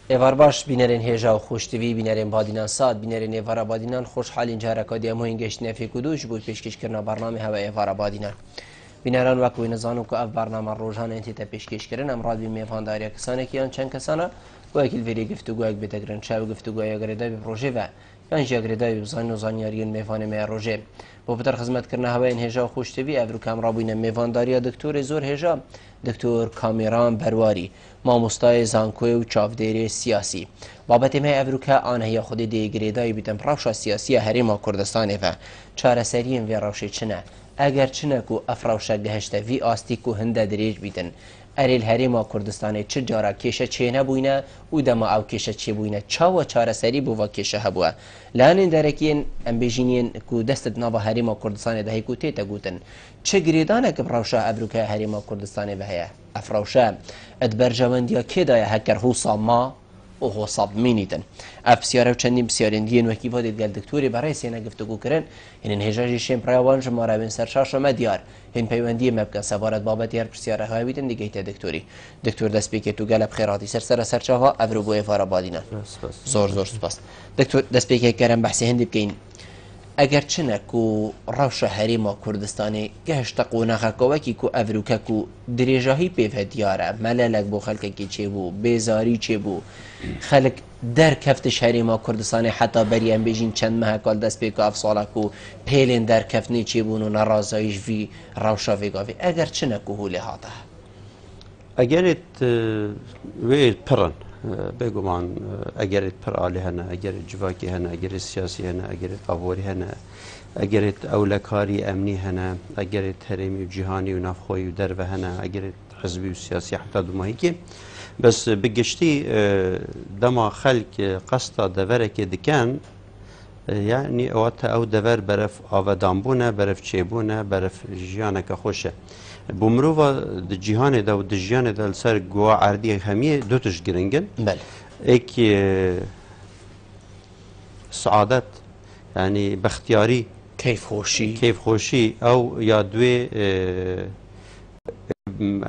ایوار باش بینرین هجا و خوشتوی بینرین بادینان ساد بینرین ایوارا بادینان خوشحالین جارکا دی همو هنگشت نفی کدوش بود پیشکش کرنا برنامه هوا ایوارا بادینان بینران وکوی نزانو که اف برنامه روزان انتی تا پیشکش کرن امراد بی میفانداریا کسانه کیان چند کسانه و اکیل ویری گفتگو اک بتگرن شاو گفتگو اگرده بی پروژه و یان جاگرده بی بزن و زانیاریون میفانه می روزه با پتر خدمت کرنا هوا این هجا خوشتوی افرو کام رابوین میفانداریا دکتور زور هجا دکتر کامیران برواری مامۆستای زانکۆی و چاودێری سیاسی بابەتی هەیە ئەڤروکە ئانەیە خودی دێگرێدایی بیتم ڕەوشە سیاسیە هەرێما کوردستانێڤە چارەسەریین وێ ڕەوشێ چنە ئەگەر چنەک و ئەف ڕەوشە گەهشتە ڤی ئاستیک و هەندە درێژ بیتن ئەرێل هەرێما کوردستانی چ جارە کێشە چێنە بووینە و دەما ئەو کێشە چێ بووینە چاوە چارەسەری بووە کێشە هەبووە لاانێن دەرەکیین ئەمبێژینین و دەستت ناوە هەرێما کوردستانی دەهیک و تێتە گوتن چ گرێدانێک ڕەوشە ئەڤروکە هەرێما کوردستانی بە هەیە ئەفرەوشە ئەت بەرژەوەندیە کێدایە هەکەر هووسا ما و هۆساب مینیتن ئەف پرسیارە و چەندین پرسیارێندیên وەکی بۆ دێتگەل دکتۆری بەڕێ سێنە گفتوگوکردن هێنن هێژاژی شێن پرایوان ژمارەبێن سەرشاشەمە دیار هێن پەیوەندیە مە بکەن سەبارەت بابەتی هەر پرسیارە هاویتن دیگەیتە دکتۆری دکتۆر دەست پێکێت و گەلە بخێڕاتی سەرسەرە سەرچاوە ئەڤرو بۆ ئێوارە بادینە زۆر زۆر سوپاس دکتۆر دەست پێکێک گەرم بەحسی هەندی بکەین ئەگەر چنەک و ڕەوشە هەرێما کوردستانی گەهشتە قۆناغەکەوەکی و ئەڤروکەک و درێژاهی پێوە دیارە مەلەلەک بۆ خەڵکێکی چێبوو بێزاری چێبوو خەلک دەرکەفتش هەرێما کوردستانی حتا بەری ئەم بێژین چەند مەهەکال دەست پێک و ئەف ساڵک و پێلێن دەرکەفتنی چێبوون و نەڕازاییش ڤی ڕەوشە ڤێگاڤێ ئەگەر چنەک و هولێ هاتە ئەگەرێت وێ پڕن بێگومان ئەگەرێت پڕعالی هەنە ئەگەرێت جوواکی هەنە ئەگەرێت سیاسی هەنە ئەگەرێت ئاڤۆری هەنە ئەگەرێت ئەولەکاری ئەمنی هەنە ئەگەرێت هەرێمی و جیهانی و نافخۆی و دەربە هەنە ئەگەرێت حزبی و سیاسی حتا دوماهیکێ بەس بگشتی دەما خەلک قەستا دەڤەرێکێ دکەن یعنی ئەواتە ئەو دەڤەر بەرەف ئاڤەدانبوونە بەرەف چێبوونە بەرەف ژیانەکە خۆشە بۆ مرۆڤ di cîhanê de û di jiyanê de li ser gowa erdiyê hemiyê du tişt giringin êk سعادت yani bextiyarî keyfxweşî ew ya duê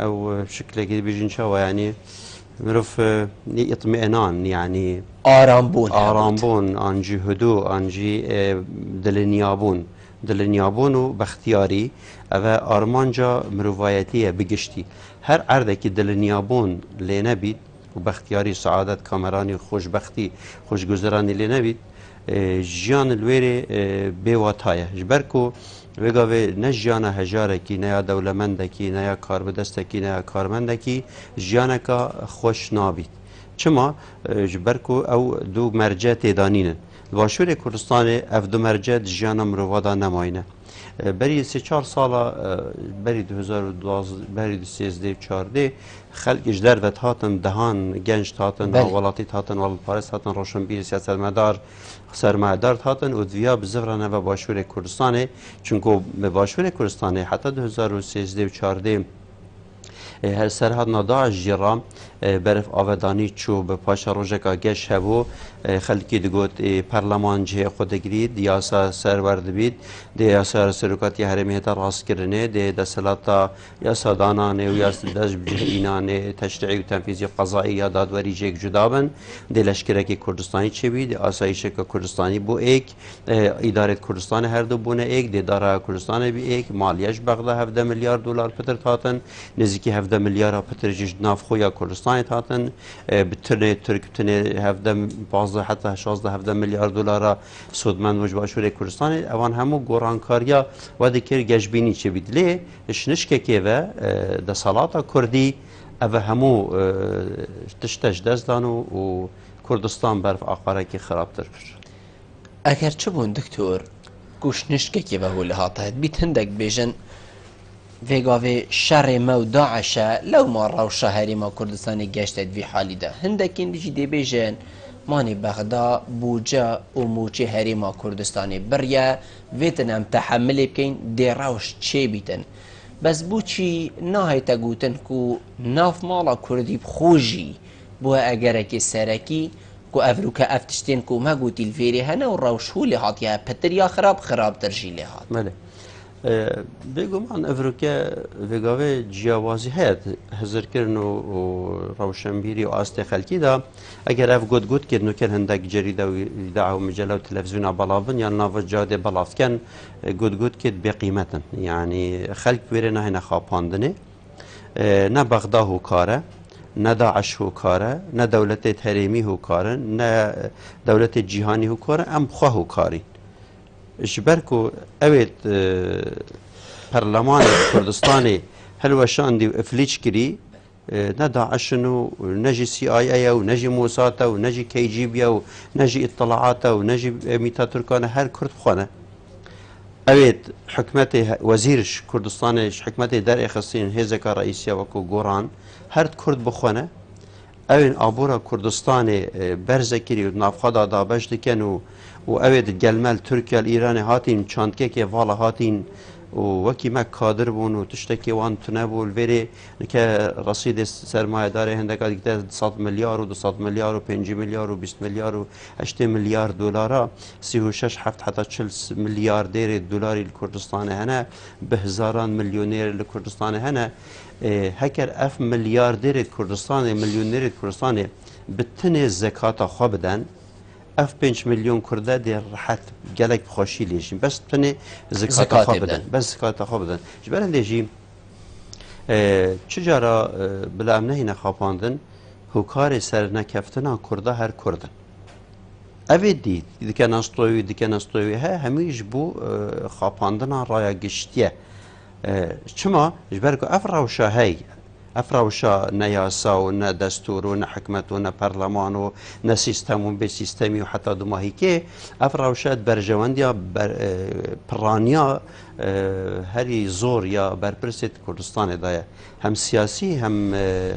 ew şiklekî dibêjin çawa yani mirov itmînan yani arambûn an jî hudû an jî dilêniyabûn dilêniyabûn û bextiyarî ev e armanca mirovayetiye bigiştî her erdekî dilêniyabûn lê nebît û bextiyarî saedet kameranî xoşbextî xweşguzeranî lê nebît jiyan li wêrê bêwata ye ji ber ku vêgavê ne jiyana hejarekî ne ya dewlemendekî ne ya karbidestekî ne ya karmendekî jiyaneka xweş nabît çima ji ber ku ew du merce têdanînin li Başûrê Kurdistanê ev du merce di jiyana mirova da nemayîne berî sê çar sala berî 2012 berî 2013 xelk ji derve hatin dehan genç hatin welatî hatin welparêz hatin roşnbîr siyasetmedar sermayedar hatin û diviya bi zivra neve Başûrê Kurdistanê çunku bi Başûrê Kurdistanê heta 2013-2014 her serhadna Daeş jî ra beref avedanî çû bi paşa rojeka geş hebû xelkî digot perleman cihê xwe digirît yasa serwer dibît dê yasa serokatiya herêmê heta rastkirinê dê desthilata yasa dananê û yas dest bi cihînanê teşriî û tenfîzî qezayî ya dadwerî jêk cuda bin dê leşkerekê Kurdistanî çêbî dê asayişeka Kurdistanî bû êk îdarê Kurdistanê her du bûne êk dê daraya Kurdistanê bî êk maliye ji bexda 17 milyar dolar pitir hatin nêzîkî 17 milyara pitir jî ji navxweya Kurdistanê hatin bi tinê Türk tinê 17 heta 16-17 milyar dolara sodmend ji Başûrê Kurdistanê evan hemû gorankariya we dikir geşbînî çêbî lê şnişkekê ve desalata Kurdî ev hemû tişte ji dest dan û Kurdistan berf aqarekî xirabtir bir ئەگەر چ بوون دکتۆر گوشنشکێکی بەهۆ لە هاتەت بیت هەندێک بێژن vêgavê şerê me û Daişe lewma rewşa herêma Kurdistanê geştet vî halî de hindekîn jî dêbêjin manê bexda bûce û mûçê herêma Kurdistanê biriye vêtin em tehemilê bikەin dê rewş çêbîtin bes bûçî nahête gotin ku navmala Kurdî xwe jî bûye egerekê serekî ku evrûke ev tiştên ku me gotî li vêrê hene û rewş hûlê hatiye pitir ya xirabtir jî lê hat بگومان افروکه وگاوه جیاوازی هست هزار کردن و روشنبیری و آست خلکی دا اگر اف گود که نوکر هندک جریده و دعو مجله و تلفزیون بلافن یا ناو جاده بلافکن گود که بقیمتن یعنی خلک بیره نه نخواپاندنه نه بغداد هو کاره نه داعش هو کاره نه دولت تحریمی هو کاره نه دولت جهانی هو کاره ام خواه هو کاری جبركو اوید پرلمان کردستانی هلوشاندی و افلیچ کری نه داعشنو نجی CIA و نجی موساد و نجی KGB و نجی اطلاعات و نجی میتا ترکانه هر کرد خانه اوید حکمت وزیرش کردستانش حکمت در اخصین هزکا رئیسی وکو گوران هر کرد بخونه اوین آبورا کردستان برزکری و نافخدا دابش دکن و اوید گلمل ترکیه ایران هاتین چاندکه که والا هاتین و وکی مک کادر بون و تشتکی وان تنه بول وری که رصید سرمایه داره هندکا دیگه 100 میلیارد و 200 میلیارد و 5 میلیارد و 20 میلیارد و 8 میلیارد دلار 36 7 حتی 40 میلیاردر دلاری کردستان هنه به هزاران میلیونر کردستان هنه هکر اف میلیاردر کردستان میلیونر کردستان بتنه زکات خواه بدن اف 5 میلیون کرده در راحت گلک خوشی لیشیم بس تنه زکات خواه بدن بس زکات خواه بدن جبران لیجیم چجارا بلا امنهی نخواپاندن هوکار سر نکفتنا کرده هر کردن اوی دید دیگه نستوی همیش بو خواپاندنا رای گشتیه چما جبرکو اف روشا هی افراوشا نه یاسا و نه دستور و نه حکمت و نه پرلمان و نه سیستم و به سیستمی و حتی دماهی که افراوشا برجواندیا پرانیا هری زور یا برپرست کردستان دایه هم سیاسی هم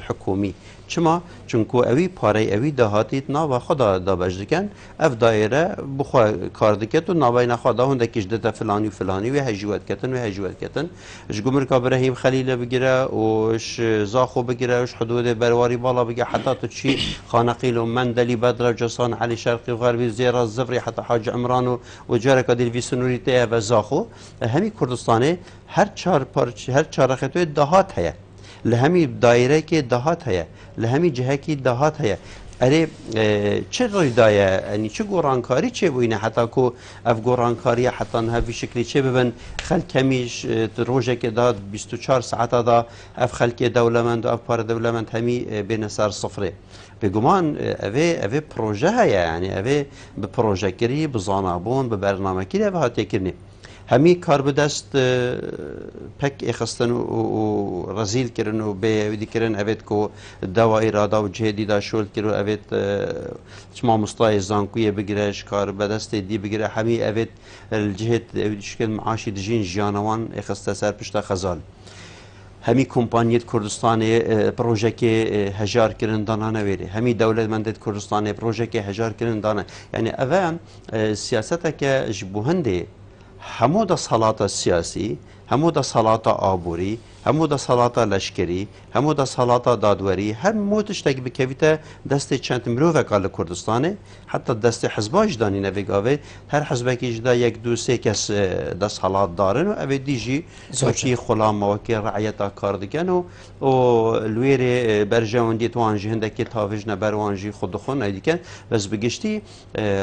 حکومی چما چونکو اوی پاره اوی دهاتیت ناوا خدا دابش دکن اف دایره بخوا کار دکت و ناوای نخواده هندکیش دتا فلانی و فلانی و هجوت کتن اش گمرک ابراهیم خلیل بگیره وش زاخو بگیره وش حدود برواری بالا بگیره حتی تو چی خانقیل و مندلی بدر و جسان علی شرقی و غربی زیر الزفری حتی حاج عمران و جارک دل وی سنوریته و زاخو همی کردستانه هر چهار خطوه دهات هست لهمی دایره که دهات هست لهمی جهه که دهات هست اره چه روی دایه یعنی چه گورانکاری چه بوینه حتی که اف گورانکاری حتی نهوی شکلی چه ببن خلق کمیش روزه که داد 24 ساعت دا اف خلق دولمند و اف پار دولمند همی بین سر صفره بگمان اوه پروژه هیا یعنی اوه به پروژه کری بزانابون به برنامه کری اوه هاتی کرنی همی کار به دست پک اخستن و رزیل کردن و به ودی کردن اوید کو دوا ارادا و جهدی دا شول کرد اوید شما مستای زانکوی بگیرش کار به دست دی بگیره همی اوید الجهد اوید شکل معاشی دجین جانوان اخسته سر پشت خزال همی کمپانیت کردستان پروژه که هجار کردن دانا نویره همی دولت مندت کردستان پروژه که هجار کردن دانا یعنی اوه سیاسته که جبوهنده همو دا صلاة سیاسی همو دا صلاة آبوری همو دا صلاة لشکری همو دا صلاة دادوری همو تشتاک بکویتا دست چند مروفه کال کردستانه حتی دست حزباش دانی نویگاوه هر حزبه دا یک دو سه کس دا صلاة دارن و اوه دیجی سوچی خلا مواکی رعیتا کار دکن و لویر برجوان دیتوان جهنده که تاویج نبروانجی خود خون ایدیکن بس بگشتی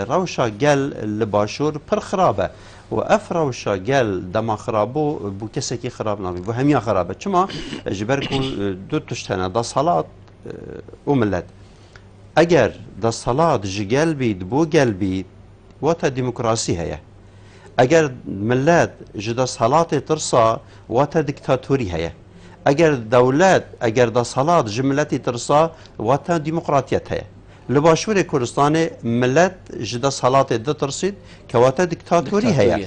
روشا گل لباشور پر خرابه و افراوشا گل دما خرابو بو کسی که خراب نبی و همیا خرابه چما جبرکو دو تشتنه دا صلاة و ملت اگر دا صلاة جگل بید بو گل بید واتا ديمقراسی هيا اگر ملت جدا صلاة ترسا واتا ديكتاتوري هيا اگر دولت اگر دا صلاة جملتي ترسا واتا ديمقراطيت هيا لباشور کردستان ملت جدا صلاة ده ترسید که واتا دکتاتوری هیا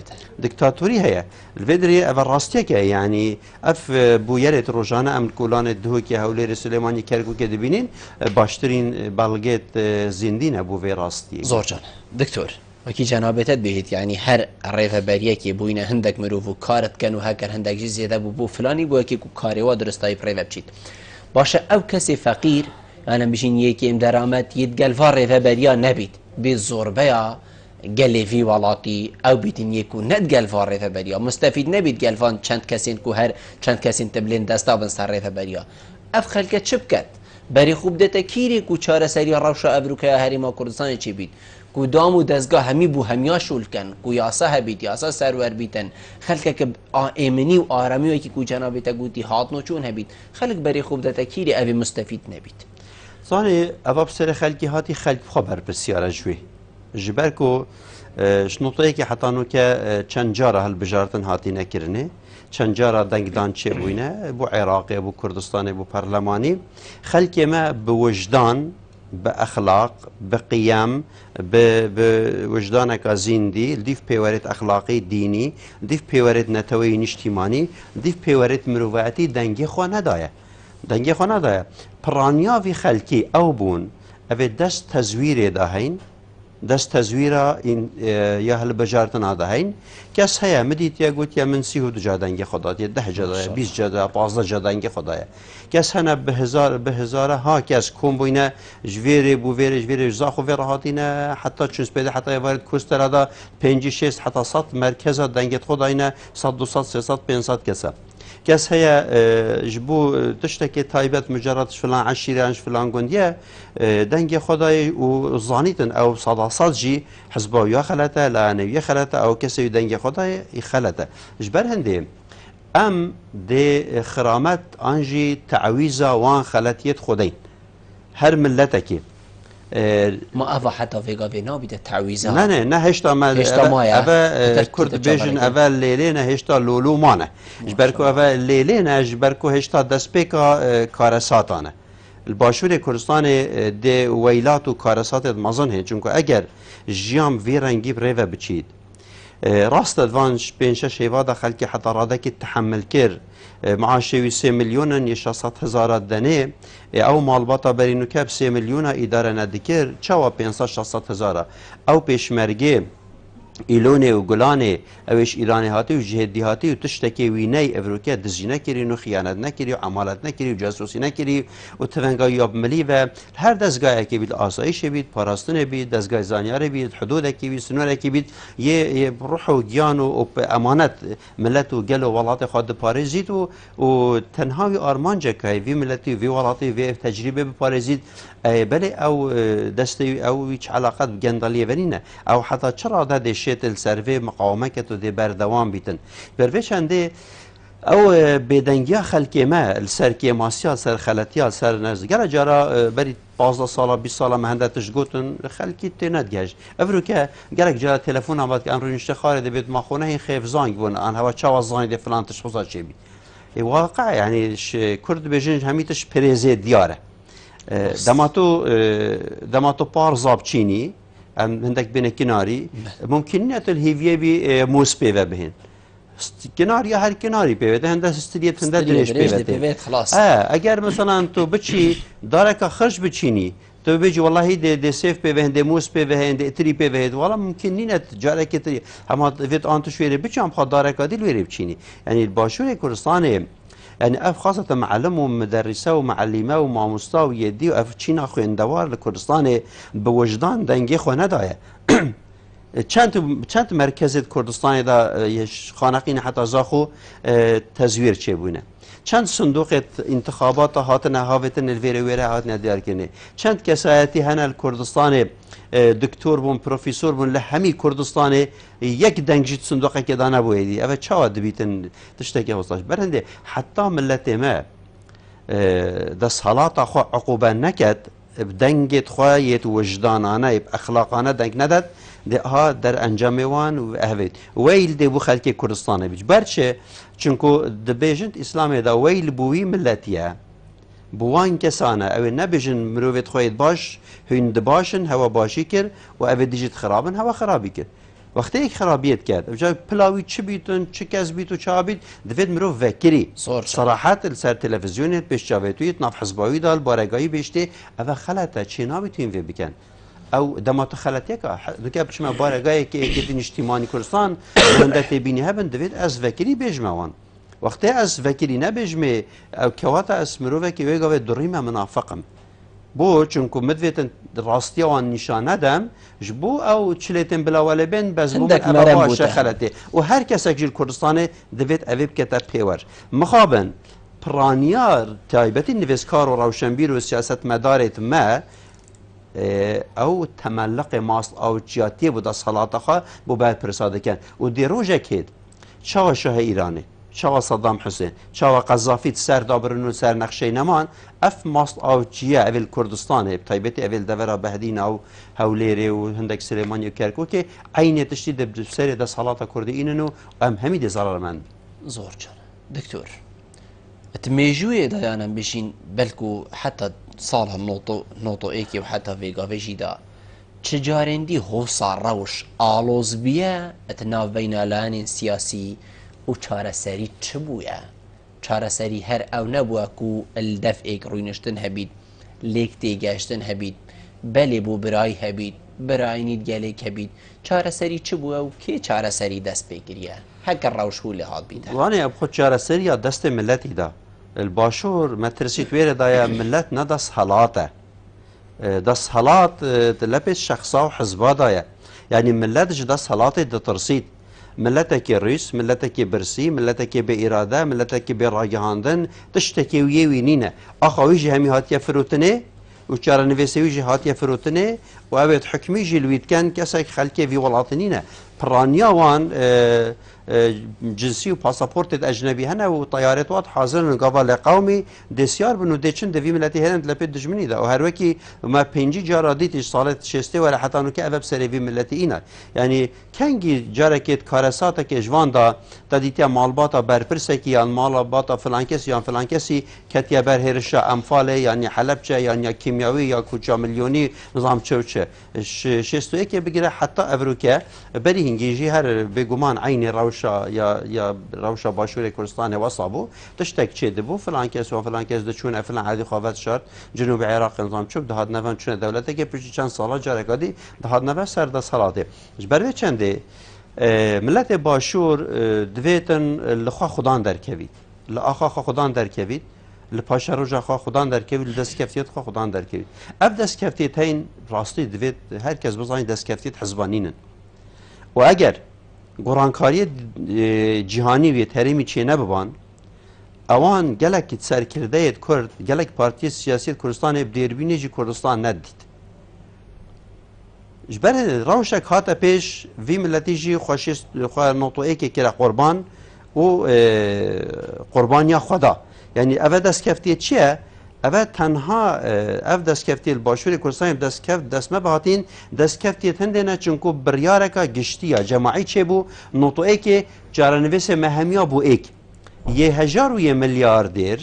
دکتاتوری هیا الفدری اول راستیه که یعنی اف بویرت روزانه ام کولان دهو که حولی سلیمانی کرگو که دبینین باشترین بلگت زندین ابو وی راستیه زور جان دکتور وکی جنابتت بهید یعنی هر ريفه بریه که بوینه هندک مروفو کارت کنو هکر هندک جی زیده بو فلانی بو که کاری و درستای پریوه بچید باشه او کسی فقیر أنا بشين يكيم درامات يتقال فاري فبريا نبيت بالزوربيا گلی وی ولاتی او بیتین یکو ند گلفان ریت بریا مستفید نبید گلفان چند کسین که هر چند کسین تبلین دستا بن سر ریت بریا اف خلکت چپ کد بری خوب دتا کیری کو چاره سری روشا ابروکای هریما کردستان چی بید کو دام و دزگاه همی بو همیا شول کن کو یاسا هبید یاسا سرور بیتن خلک که ایمنی و آرامی و کی کو جناب تا گوتی هات نو چون هبید خلک بری خوب دتا کیری اوی مستفید نبید زاني أباب سر خلقي هاتي خلق خبر بسيارة جوي جبركو شنوطيكي حتى نوكا چند جارة هالبجارتن هاتي نكرني چند جارة دنگدان چه بوينه بو عراقي بو كردستاني بو برلماني خلقي ما بوجدان بأخلاق بقيم بوجدانك زيندي ديف بيوريت أخلاقي ديني ديف بيوريت نتوي اجتماعي ديف بيوريت مرواتي دنگي خو ندايه دنگی خانه دایا پرانیا وی خلکی او بون اوه دست تزویر داهین دست تزویر این یا هل بجارتنا داهین کس هیا مدیت یا گوت یا من 32 جا دنگی خداد یا 10 جا دایا 20 جا دایا 15 جا دنگی خدایا کس هنه به هزاره ها کس کم بوینه جویر بویر جویر زاخو ویر هاتینه حتی چونس پیده حتی وارد کوستر دا 5 6 حتی 100 مرکز دنگی خداینه 100 200 300 500 کسا کس هیا جبو تشتكي تايبت مجرد فلان عشيرة فلان قندية دنگي خداي وظانيتن او صداصات جي حزباوية خلطة لعنوية خلطة او كسي دنگي خداي خلطة جبر هندي ام دي خرامت انجي تعويزة وان خلطيت خدين هر ملتكي ما أفا حتى في قابينا بيد تعويزة نه هشتا ما أفا كرد بيجن أفا الليلين هشتا لولو مانه جبركو أفا الليلين جبركو هشتا دسبيكا كارساتانه الباشور كردستان دي ويلات و كارسات مازن هي چونكو اگر جيام في رنگي بريفا بچيد راست ادوانش بين شيوا داخل كي حتى رادك تحمل كير معاشوي 3 مليون يشا 100,000 دنه او مالباتا برينو كاب 3 مليون اداره ندكر چوا 500,000 او پشمرگه ایلونه و گلانه اوش ایرانی هاتی و جهدی هاتی و تشتکی وینای افروکه دزی نکری و خیانت نکری و عمالت نکری و جاسوسی نکری و تفنگای یاب ملی و هر دستگاه که بید آسایش بید پاراستن بید دستگاه زانیار بید حدود که بید سنور که بید یه روح و گیان و امانت ملت و گل و ولات خود پارزید و تنهاوی آرمان جکای وی ملتی وی ولاتی وی تجربه بپارزید بله او دستی او هیچ علاقت بگندالیه ونینه او حتی چرا ده شیت السروی مقاومه که تو دی بردوام بیتن بروی چنده او بدنگیا خلکی ما السرکی ماسیا سر خلطیا سر نزدگره جارا بری 15 ساله 20 ساله مهندتش گوتن خلکی تیند گشت افرو که گرک جارا تلفن آمد که امرو نشته خارده بید ما خونه خیف زانگ بون آن هوا چاوا زانگ دی فلان تشخصا چه بید واقع یعنی کرد بجنج همیتش پریزه دیاره دماتو پار زابچینی هندك بين كناري ممكن نت الهيفيه بي موس بيفا بهن كناري هر كناري بيفا هندس استريت هندس دريش بيفا خلاص اگر مثلا تو بچي دارك خرج بچيني تو بيجي والله دي سيف بيفا هند موس بيفا هند اتري بيفا والله ممكن نت جارك تري اما فيت انت شويه بچام خد دارك دي ويري بچيني يعني الباشور كردستان يعني اف خاصة معلم ومدرسة ومعلمة وماموستا ويدي واف تشينا خويندوار لكردستان بوجدان دنگي خو ندايه چند مرکز کردستان دا خانقین حتی زاخو تزویر چه بونه چند صندوق انتخابات هاتن هاوتن الویره ویره هاتن دیار کنه چند کسایتی هنال کردستان دکتور بون پروفیسور بون لهمی کردستان یک دنگجیت صندوق که دانه بویدی اوه چه دبیتن تشتکی وصلاش برنده حتی ملت ما دا صلاة خو عقوبه نکد بدنگت خواهیت وجدانانه اخلاقانه دنگ ندد ده ها در انجام وان و اهوید ویل ده بو خلک کردستان بیج برچه چونکو دبیجند اسلام دا ویل بوی ملتیه بوان کسانه او نبیجن مروفت خواهید باش هند باشن هوا باشی کر و او دیجت خرابن هوا خرابی کر وقتی یک خرابیت کرد جای پلاوی چه بیتون چه کس بیتو چه بیت دوید مروف وکری صراحت سر تلویزیونت پیش جاویتویت ناف حزباوی دال بارگاهی بیشته او خلطه چه نابیتوین وی بکن او دمات خلطه که دکه بچما بارگاهی که اجتماعی اجتماعی کردستان وندت بینی هبن دوید از وکری بیجموان وقتی از وکری نبیجمه او کوات از مروفه که ویگاوی دریم منافقم بو چونکو مدویتن راستی وان نشانه دم جبو او چلیتن بلاوله بین بس بو من ابا شخلته و هر کسی که کردستان دوید اویب کتا پیور مخابن پرانیار تایبتی نویسکار و روشنبیر و سیاست مدارت ما او تملق ماست او جیاتی بود از حالاتخوا بو باید پرساده کن و دی روژه کید چاوا شاه ایرانی چاوا صدام حسین چاوا قذافی سر دابرن و سر نقشه نمان اف ماست او جیا اول کردستان تایبتی اول دورا بهدین او هولیری و هندک سلیمانی و کرکوکی عین تشدید سر دست حالات کردی اینو ام همین ضرر من زور جان دکتور تميجوي دايانا بشين بلكو حتى صالها نوطو ايكي وحتى فيغا فيجيدا تجارين دي هو صار روش آلوز بيا اتناف بين لانين سياسي و چاره سري چبويا چاره سري هر او نبوا كو الدف ايك روينشتن هبيد ليك تيگاشتن هبيد بلي بو براي هبيد براي نيد گاليك هبيد چاره سري چبويا و كي چاره سري دست بگريا هكر روش هو اللي هاد بيده وانا ابخد چاره سري دست ملتي دا الباشور مترسيت ويري دايا ملت ندس حالاته دس حالات لبس شخصا وحزبا دايا يعني ملتش دس حالات دترسيت ملتك روس ملتك برسي ملتك بإرادة ملتك براجهاندن تشتكي وينينا أخويجي همي هاتيا فروتني وشارة نفسيويجي هاتيا فروتني وأبد حكميجي الويد كان كسك خلكي في ولاتنينا برانيا وان جنسي وباسبورت اجنبي هنا وطيارات وات حاضر قبل قومي دسيار بنو ديچن دفي ملتي هند لبيد دجمني دا وهر وكي ما بينجي جاراديت صالت شسته ولا حتى انه كابب سريفي ملتي اينا يعني كانجي جاركيت كارساتا كجوان دا تديتيا مالباتا بربرسكي يعني مالباتا فلان كسي يعني فلان كسي كتيا برهرشا امفاله يعني حلبچه يعني كيميائي يا كوچا مليوني نظام چوچه شستو اكي بگيره حتى افروكا بري هنجي هر بگمان عين روشا یا روشا باشور کردستان وصابو تشتك چه دبو فلان کس و فلان کس دچون فلان عادي خوافت شرط جنوب العراق نظام چوب دهات نفن چون دولته که پیش چند سالا جارکادی دهات نفن سر ده سالاته جبر چنده ملت باشور دویتن لخوا خدان درکوید لآخا خدان درکوید لپاشا روژا خوا خدان درکوید لدستکفتیت خوا خدان درکوید اب دستکفتیت هین راستی دوید هر کس بزنی دستکفتیت حزبانینن و اگر گورانکاری جهانی و تحریمی چه نبوان اوان گلک سرکرده کرد گلک پارتی سیاسی کردستان بدیربینی جی کردستان ندید جبر روشک هاتا پیش وی ملتی جی خوشیست خواه نوتو ایکی کرا قربان و قربانیا خدا یعنی اوه دست کفتیه چیه؟ اوه تنها اف دستکفتی الباشور کردستان دستمه بهاتین دستکفتی هندینه چونکو بریارکا گشتیا جماعی چه بو نوتو ایک جارنویس مهمیا بو ایک یه هزار و یه میلیاردر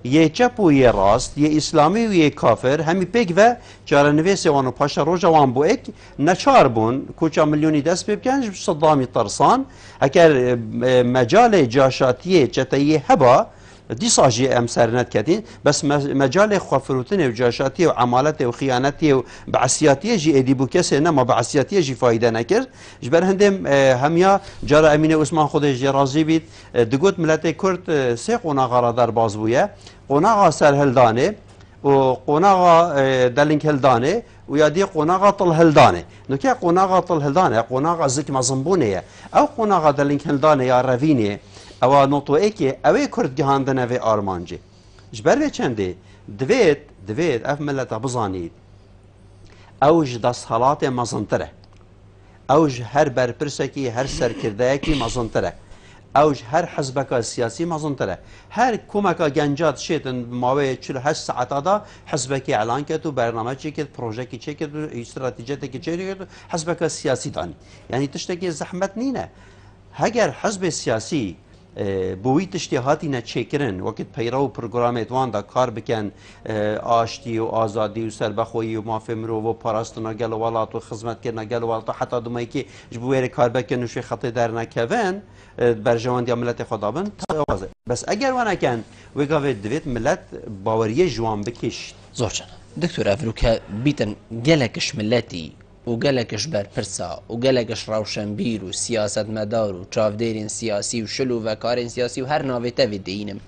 یه چپ و یه راست یه اسلامی و یه کافر همی پیک و جارنویس وانو پاشا روژا وان بو ایک نچار بون کوچا ملیونی دست بکنج صدامی ترسان اگر مجال جاشاتیه چتایه هبا دي صاجي ام سرنت كاتين بس مجال خفروتني وجاشاتي وعمالتي وخيانتي وبعسياتي جي اديبو كسي انما بعسياتي جي فايده نكر جبر هندم هميا جرى امينه عثمان خودي جي راضي بيت دغوت ملتي كرد سي قوناغا رادار بازبويا قوناغا سر هلداني وقوناغا دلينك هلداني ويادي قوناغا طل هلداني نوكي قوناغا طل هلداني قوناغا زك مزنبونيه او قوناغا دلينك هلداني يا رافيني او نوتو ایکی اوی کرد گهاندن اوی آرمانجی جبر به چنده دوید اف ملتا بزانید اوج دست حالات مزنتره اوج هر برپرسکی هر سرکرده اکی مزنتره اوج هر حزبک سیاسی مزنتره هر کمکا گنجات شیطن ماوی 48 ساعت دا حزبکی اعلان کرد و برنامه چی کرد پروژه کی چی کرد استراتژی کی چی کرد حزبک سیاسی دانی یعنی تشتکی زحمت نینه اگر حزب سیاسی بوی تشتیهاتی نچکرن وقت پیرو پروگرامت وان دا کار بکن آشتی و آزادی و سربخویی و مافمرو و پاراستنا گل ولات و خدمت کردن گل ولات حتی دومایی که جبویر کار بکن و شوی خطی در نکوین برجوان دی ملت خدابن تازه بس اگر وانا کن وگاوی دوید ملت باوریه جوان بکشت زورجان دکتور افروکا بیتن گلکش ملتی و گلکش برپرسا و گلکش روشنبیر و سیاست مدار و چاودیرین سیاسی و شلو و کارین سیاسی و هر ناویتا ویدینم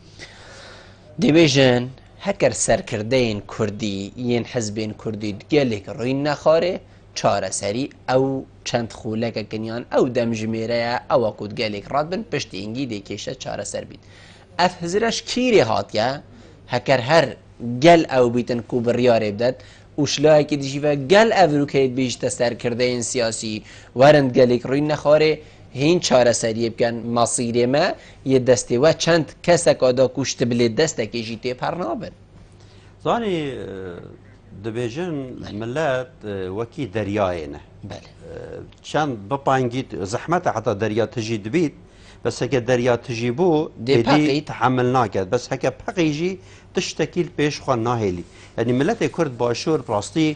دیویژن هەکەر سەرکردەیەن کوردی یەن حزبێن کوردی گەلێک ڕووی نەخۆرێ چارەسەری ئەو چەند خولەکە گەنیان ئەو دەمژمێرەیە ئەوە کووت گەلێک ڕات بن پشتینگی دێکێشە چارەسەر بیت ئەف هزرەش کیرێ هاتیە هەکەر هەر گەل ئەو بیتن کو بڕیارێ بدەت وشلایەکی دیژیڤە گەل ئەڤروکەیت بیشتە سەرکردەیەن سیاسی وەرن گەلێک ڕووی نەخۆرێ هین چارەسەریە بکەن مەسیرێمە یە دەستێوە چەند کەسێک ئادا کوشت بلێت دەستێکێژی تێپەڕ نابن زانی دەبێژن ملت وەکی دەریایێنە چەند بپانگیت زەحمەتە حتا دەریا تژی دبیت بەس هەکە دەریا تژی بوو دێدی تحمل ناکات بەس هەکە پەقیژی تشتەکیل پێشخوا ناهێلی یعنی ملەتی کورد باشوور ڕاستی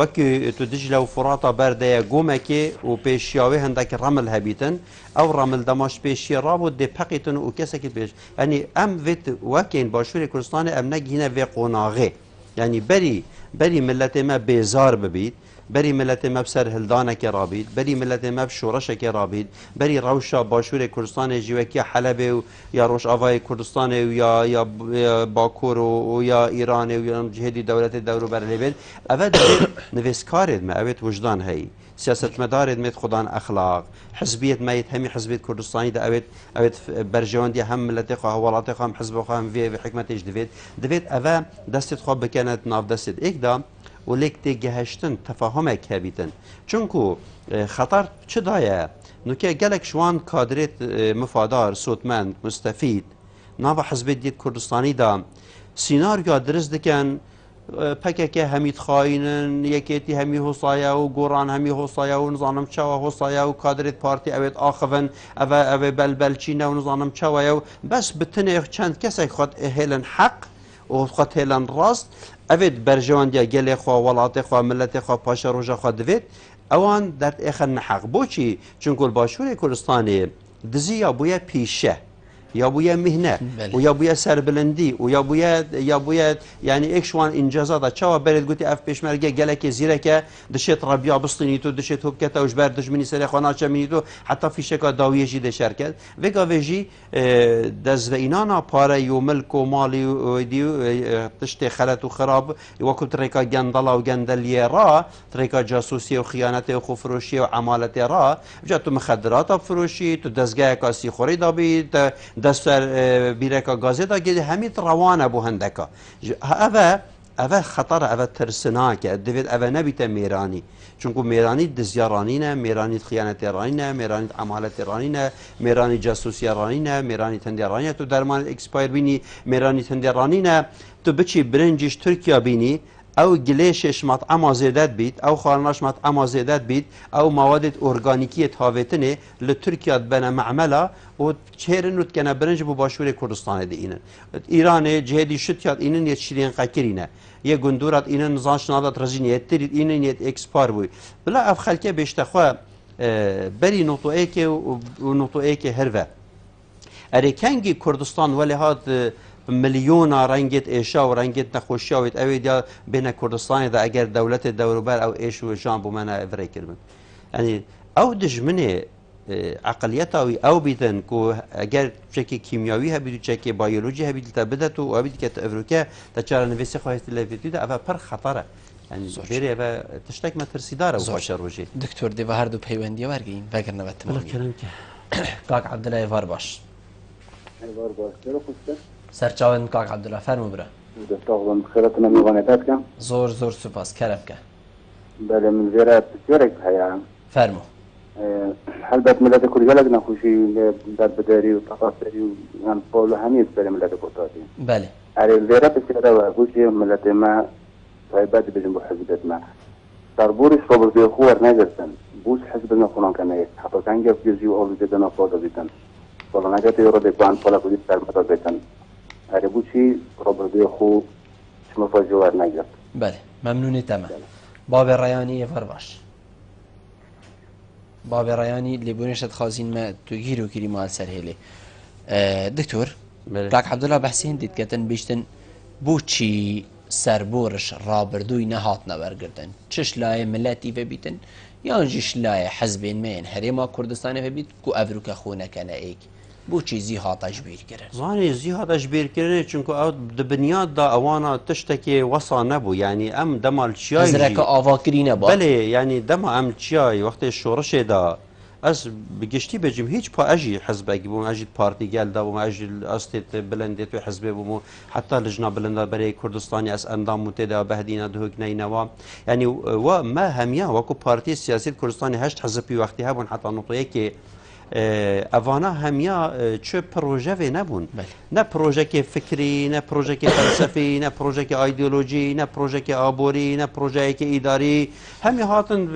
وەکی تو دجلە و فڕاتە بەردەیە گۆمێکی و پێشیاوێ هەندێکی ڕەمل هەبیتن ئەو ڕەمل دەماش پێشی ڕابوو دێ پەقیتن و کەسێکی پێش ئەنی ئەم وێت وەکەین باشووری کوردستانی ئەم نەگینە وێ قۆناغێ یعنی بەری ملەتێمە بێزار ببیت بەری ملەتێمە بسەر هەلدانێکی ڕابیت بەری ملەتێمە شۆڕەشێکی ڕابیت بەری ڕەوشە باشووری کوردستانی ژیوەکی حەلەبێ و یا ڕۆژئاوای کوردستانی و یا باکوور و یا ئیرانێ و یا جهێدی دەولەتی دەوروبەر لێبێت ئەوە دەبێت نوێستکارێتمە ئەوێت وجدان هەیە سیاستمەدارێت مێت خوددان ئەخلاق حزبیت مەیت هەمی حزبێت کوردستانی ئەوێت بەرژەوەندی هەم ملەتی خوا وڵاتی خۆم حزب خۆم وێ حکمەتیش دەبێت ئەوە دەستێت خۆ بکەنێت ناو دەستێت ئێکدا و لێک تێگەهشتن تەفاهمێک هەبیتن چونکو خەتەر چدایە نوکە گەلێک شوان کادرێت مفادار سوتمەند مستەفید ناوە حزبێت دیت کوردستانیدا سیناریا درست دکەن پەکێکە هەمیت خاینن یەکێتی هەمی هۆسایە و گۆڕان هەمی هۆسایە و نزانم چاوە هۆسایە و کادرێت پارتی ئەوێت ئاخەن ئەوێ بەلبەلچینە و نزانم چاوەیە و بەس بتنێ چەند کەسێک خۆت هێلن حەق و خۆت هێلن ڕاست ئەوێت بەرژەوەندە گەلێ خوا وڵاتی خوا ملەتی خوا پاشە ڕۆژە خوا دەوێت ئەوان دەرد ئێخەن نەحەق بۆچی چونکو باشووری کوردستانی دزی یا بووە پیشە یا بووە میهنە و یا بووە سەربلندی و یا بووە ینی ئێکشوان ئینجازادا چاوە بەرێت گوتی ئەف پێشمەرگە گەلێکی زیرەکە دشێت ڕەبیا بستنیت و دشێت هۆ بکەتە وش بەر دژمنی سەرخوا ناچەمینیت و حتا فیشەکە داویەژی دەشارکرد وێگاێژی دەستڤئینانە پارەی و ملک و ماڵی تشتێ خەلەت و خراپ وەکو تڕێکا گەندەڵا و گەندەلیێڕا تڕێکا جاسوسی و خیانەتی و خوفرۆشی و عمالەتی ڕا بجا تو مخدراتە فروشی تو دەستگایەکە سیخۆری دابیت دەستەر بیرەکە گازێدا گێ هەمیت ڕەوانە بۆ هەندەکە ئەvە خەتەرە ئەvە ترسناکە دەبێت ئەvە نەبیتە میێرانی چونکو میێرانی دزیاڕانینە میێرانی خیانەتێڕانینە میێرانی ئەمالەتێڕانینە میێرانی جاسوسیێڕانینە میێرانی تەندێڕانینە تو دەرمان ئەکسپایر بینی میێرانی تەندێڕانینە تو بچی برنجیش تورکیا بینی ئەو گلێشێش مات ئەما زێدەت بیت ئەو خواردناش مات ئەما زێدەت بیت ئەو ماوەدت ئۆرگانیکیت هاوێتنێ لە تورکیات بەنە مەعمەلا و چێرن وتکەنە برنج بۆ باشووری کوردستانی دئینن ئیرانێ جهێدی شتیات ئینن یەت شیرین قەکرینە یە گوندورات ئینن نزانش نادات ڕژینێت تریت ئینن یەت ئێکسپار بووی بلا ئەف خەلکە بێشتەخوا بەری نۆتۆەیەکێ و نۆتۆەیەکێ هەرڤە ئەرێ کەنگی کوردستان وەلێ هات ملیۆنا ڕەنگێت ئێشا و ڕەنگێت نەخۆشیاوێت ئەوێدا بێنە کوردستانیدا ئەگەر دەولەتێت دەوروبەر ئەو ئێش و ژان بوومەنە ئەڤڕێ کردن ئەنی ئەو دژمنێ عقلیەتاوی ئەو بیدن و ئەگەر چێکی کیمیاوی هەبیت و چێکی بایۆلۆژی هەبیت تا بدەت و ئەویت کە ئەڤروکە تا چارە نوێسی خۆستی لەڤێتیدا ئەوە پەر خەتەرە زۆرێ بە تشتێک مەترسیدارە زۆرشە ڕۆژێ دکتۆر دێ بە هەردوو پەیوەندی وەرگین بەگەرنەوەتم کاک عەبدوڵای ڤار باش سەرچاوێن کاک عەبدوڵا فەرموو برە خێرەتە میوانێتاتکە زۆر سوپاس کەرە بکە بەلێ من ژێرە پرسیارێک هەیە فەرموو هەلبەت ملەتە کوردگەلێک نەخۆشی دەربدەری و تەقاسەری و یان پۆل هەمیت بەرێ ملەتە کۆتاتی بەلێ ئەرێ لێرە پرسیارەوە گوتی ملەتێمە تایبەت بێژم بۆ حەزبێتمە سەربوریش ڕۆبردوێ خۆ وەرنەگرتن بوس حەزب نەخۆنانکەنەیەک حەقەکانگە گێژی و ئەوڵێدە نەخۆ دەبیتن بەڵەنەکەتی ڕۆدێکوان پۆلە کوردی سەرمەتە بێتن ئەرێ بوچی ڕۆبردوێ خۆ چمەفەژی وەرنەگرت بەلێ مەمنونی تەمە بابێ ڕەیانی ئێڤەر باش بابێ ڕەیانی لێبوونێشت خازینمە تو گیر و گیری مال سەرهێلێ دکتۆر کاک عەبدوڵا بەحسین دیتکەتن بیشتن بۆچی سەربۆرش ڕابردووی نەهاتنە وەرگرتن چش لایە ملەتی ببیتن یانجیش لایە حەزبێن مێن هەرێما کوردستانی هەبیت و ئەڤروکە خۆنەکەنە ئێک بو چیزی هاتش بیر کرد زانی زی هاتش بیر کرد چونکو او د بنیاد دا اوانا تشتکی وصا نبو یعنی ام دمال چیای حزرك آواکری نبا بله یعنی دم ام چیای وقت شورش دا از بگشتی بجم هیچ پا اجی حزب بوم اجی پارتی گل دا بوم اجی استت بلندت و حزب بوم حتی لجنا بلندا برای کردستانی از اندام متدا بهدینا دهوک نینوا یعنی و ما همیا وکو پارتی سیاسی کردستانی هشت حزبی وقتی هبون حتی نقطه که اوانا همیا چه پروژه و نبون نه پروژه که فکری نه پروژه که فلسفی نه پروژه که ایدئولوژی نه پروژه که آبوری نه پروژه که اداری همی هاتن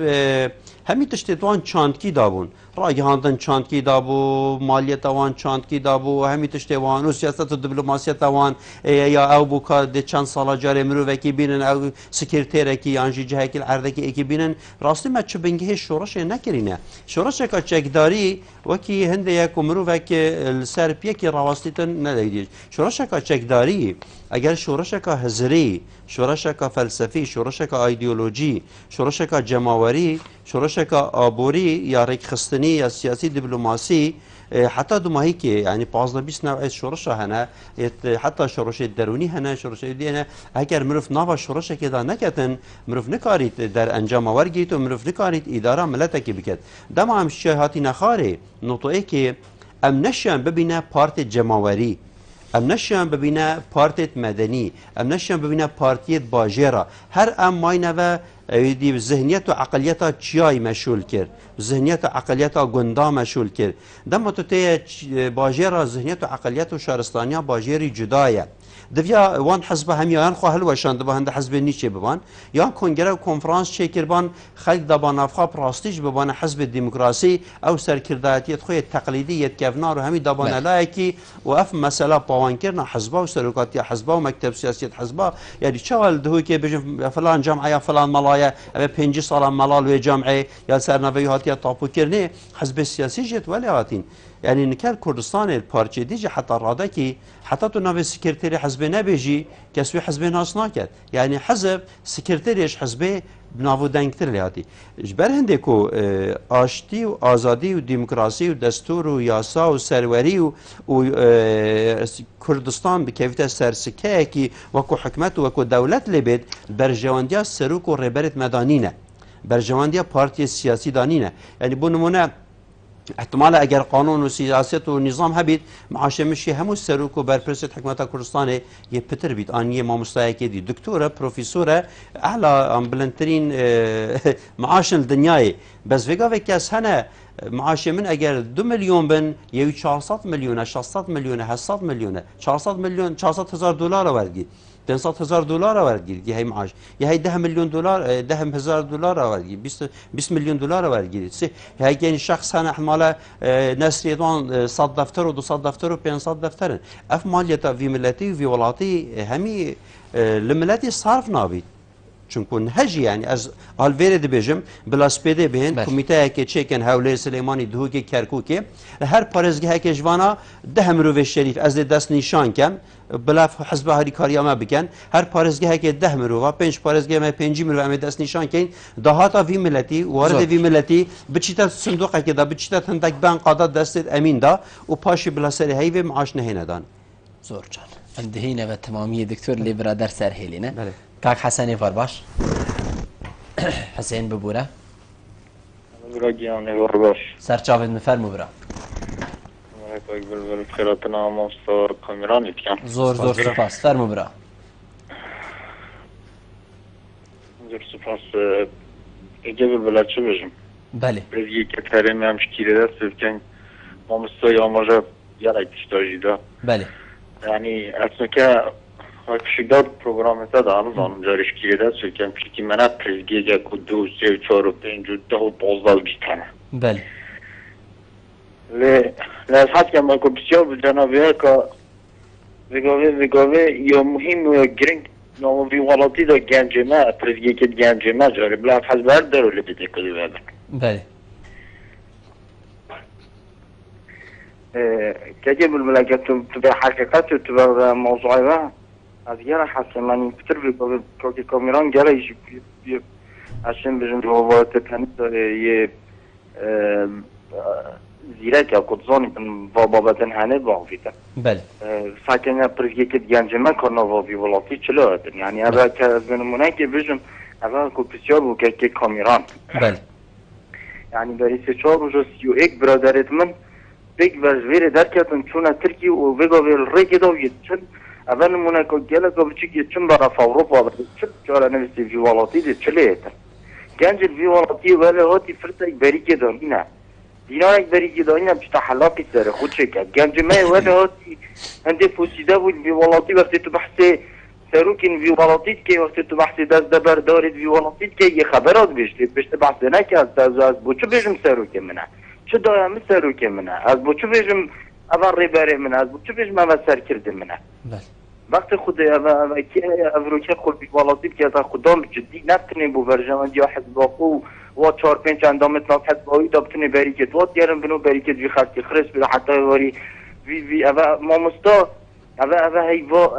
همی تشتیتوان چاندکی دابون رای هاندن چاندکی دابو مالیت وان چاندکی دابو همی تشتیوان و سیاست و دیپلماسیت وان یا او بوکا ده چند سال جاری مرو کی بینن او سکرتیر کی انجی جه کی عرضه کی بینن راستی ما چه بنگه شورش نکرینه شورش کا چکداری وکی هنده یک مرو کی سر پی کی راوستیتن ندیدی شورش کا چکداری اگر شورش کا هزری شورش کا فلسفی شورش کا ایدئولوژی شورش کا جماوری شورش کا آبوری یا ریک خستنی یا سیاسی دیپلماسی حتى دوما هيك يعني 15 نوع شورش هنا حتى شورش دروني هنا شورش دي هنا اگر مروف ناوا شورش كده نكتن مروف نكاريت در انجام ورگيت و مروف نكاريت اداره ملتك بكت دم هم شهاتي نخاري نقطه که ام نشان ببینه پارت جماوری ام نشان ببینه پارت مدنی ام نشان ببینه پارتیت باجرا هر ام ماینه و دی ذهنیت و عقلیت چیای مشغول کرد ذهنیت و عقلیت گندا مشغول کرد دم تو تی باجرا ذهنیت و عقلیت و شهرستانیا باجری جدایه دویا وان حزب همیان خو هلوشان دبا هند حزب نیچه ببان یا کنگره و کنفرانس چه کربان خلق دبان افخا پراستیج ببان حزب دموکراسی او سرکردایتیت خوی تقلیدیت کفنار و همی دبان لایکی و اف مسئله پاوان کرنا حزبا و سرکاتی حزبا و مکتب سیاسیت حزبا یعنی چال دهوی که بجم فلان جمعه یا فلان ملایا او 5 سال ملال و جمعه یا سرنوی هاتی تاپو کرنه حزب سیاسی جت ولی هاتین يعني نكال كردستان البارتي ديجي حتى الرادكي حتى تو نافي سكرتيري حزب نبيجي كسوي حزب ناس ناكد يعني حزب سكرتيريش حزب بنافو دنگتر لهاتي جبر هندكو آشتي و آزادي و ديمقراسي و دستور و ياسا و سروري و كردستان بكيفية سرسكاكي وكو حكمت وكو دولة لبيت برجوانديا سروك و ربرت مدانينه برجوانديا بارتي سياسي دانينه يعني بو نمونه احتمال اگر قانون و سیاست و نظام هبید معاش مشی همو سروک و برپرست حکومت کردستان یه پتر بید آن یه مامستای که دی دکتوره پروفیسوره اعلی بلندترین معاش الدنیای بس وگا وکاس هنه معاش من اگر 2 میلیون بن یه 400 میلیون 600 میلیون 700 میلیون 400 میلیون 400 هزار دلار ورگید 500 هزار دلار ورگید یه معاش یه 10 میلیون دلار 10 هزار دلار ورگید 20 میلیون دلار ورگید سه یعنی شخص هن احتمال نسریدان 100 دفتر و 200 دفتر و 500 دفترن اف مالیت وی ملتی و وی ولاتی همی لملتی صرف نابید چون هجی یعنی از آلویر دبیجم بلا سپیده بهن کمیته که چکن حوله سلیمانی دهوکی کرکوکی هر پارزگاه که جوانا 10 مروه شریف از دست نشان کن بلا حزب هری کاریامه بکن هر پارزگاه که 10 مروه 5 پارزگاه ما 5 مروه ام دست نشان کن دهاتا وی ملتی وارد وی ملتی بچیتا صندوق که دا بچیتا تندک بان قادا دست امین دا و پاشی بلا سری هیوی معاش نه دان زور جان اندهینا و تمامی دکتور لی برادر سر هیلینه كاك حسن فارباش حسين ببورة براجياني فارباش سر چاوید مفرمو برا بالخيراتنا مصر كاميراني كان زور سپاس فرمو برا زور سپاس اجاب البلد شو بجم بله برزي كتارين همش كيري دست بكن مصر ياماجا يالك تشتاجي دا بله يعني اسمكا Kışıklar programında da anladım jarışkiyede söyleyeceğim çünkü bana prezgece kudu sev çoru pencu daha bozal bir tane. Bel. Le hatta ma komisyon bu canaviye ka vigave ya muhim giring no vi walati da genceme prezgece genceme jarı bla hazber der öyle bir dekli verdi. Bel. كجب الملاكات تبع حقيقات تبع موضوعها از یه حسن من پیتر که کامیران گله عشان بجن روابط تنید داره یه زیرک یا کدزانی با بابتن هنه باقیده بله ساکنه پرگی که گنجمه کارناوا ویولاتی چلو هستن یعنی اول که از نمونه که بجم اول که بسیار بود که کامیران بله یعنی برای 3-4 روز 31 برادرت من بگ وزویر درکتن چون ترکی و وگا ویل ریگی دو یتچن اول نمونه که گله که بچه یتچن برای فاوروپا برد چل جارا نوستی ویولاتی ده چلی هستن گنج الویولاتی ولی هاتی فرتا یک بریگی دانینه دینا یک بریگی دانینه بشتا حلاقی سر خود شکر گنج مای ولی هاتی هنده فوسیده بود ویولاتی وقتی تو بحث سروکین ویولاتی که وقتی تو بحث دست دبر دارید ویولاتی که یه خبرات بشتید بشت بحث نکه از بوچو بیشم سروک منه چه دایم سروک منه از بوچو بیشم اول ریبره منه از بوچو بیشم اول سر کرده منه وقت خود افروکه خود ویولاتی که تا خودم جدی نتونه بو برجام یا حزب اخو و 4-5 اندامت ناس حزب اخوی دابتونه بریکت وات دیارم بنو بریکت وی خاصی خرس بلا حتی واری وی اول مامستا اول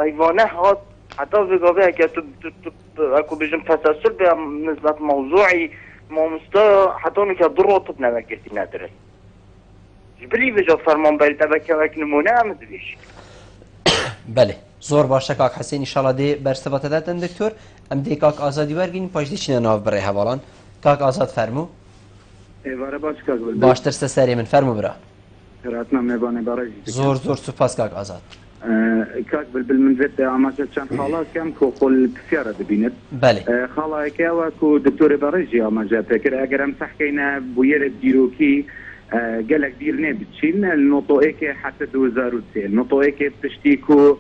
حیوانه هات حتی وگاوه که تو اکو بجم تسلسل به نسبت موضوعی مامستا حتی میکه ضرورت نمکتی نداره جبری بجا فرمان بری تبکه وک نمونه هم دویش بله زور باشه کاک حسین انشالله دی برستفاده دادن دکتر ام دی کاک آزادی ورگین پاش دی چینه ناف برای حوالان کاک آزاد فرمو ایواره باش کاک بلبل باش ترسته سری من فرمو برا راتنا میبانه برای زور سپاس کاک آزاد کاک بلبل من زد آماجه چند خالا کم که خل بسیاره دبیند بله خالا که و که دکتور برای آماجه فکر اگر هم صحکینا بویر دیروکی قالك دير نابتشين النطوئي كي حتى 2003 النطوئي كي تشتيكو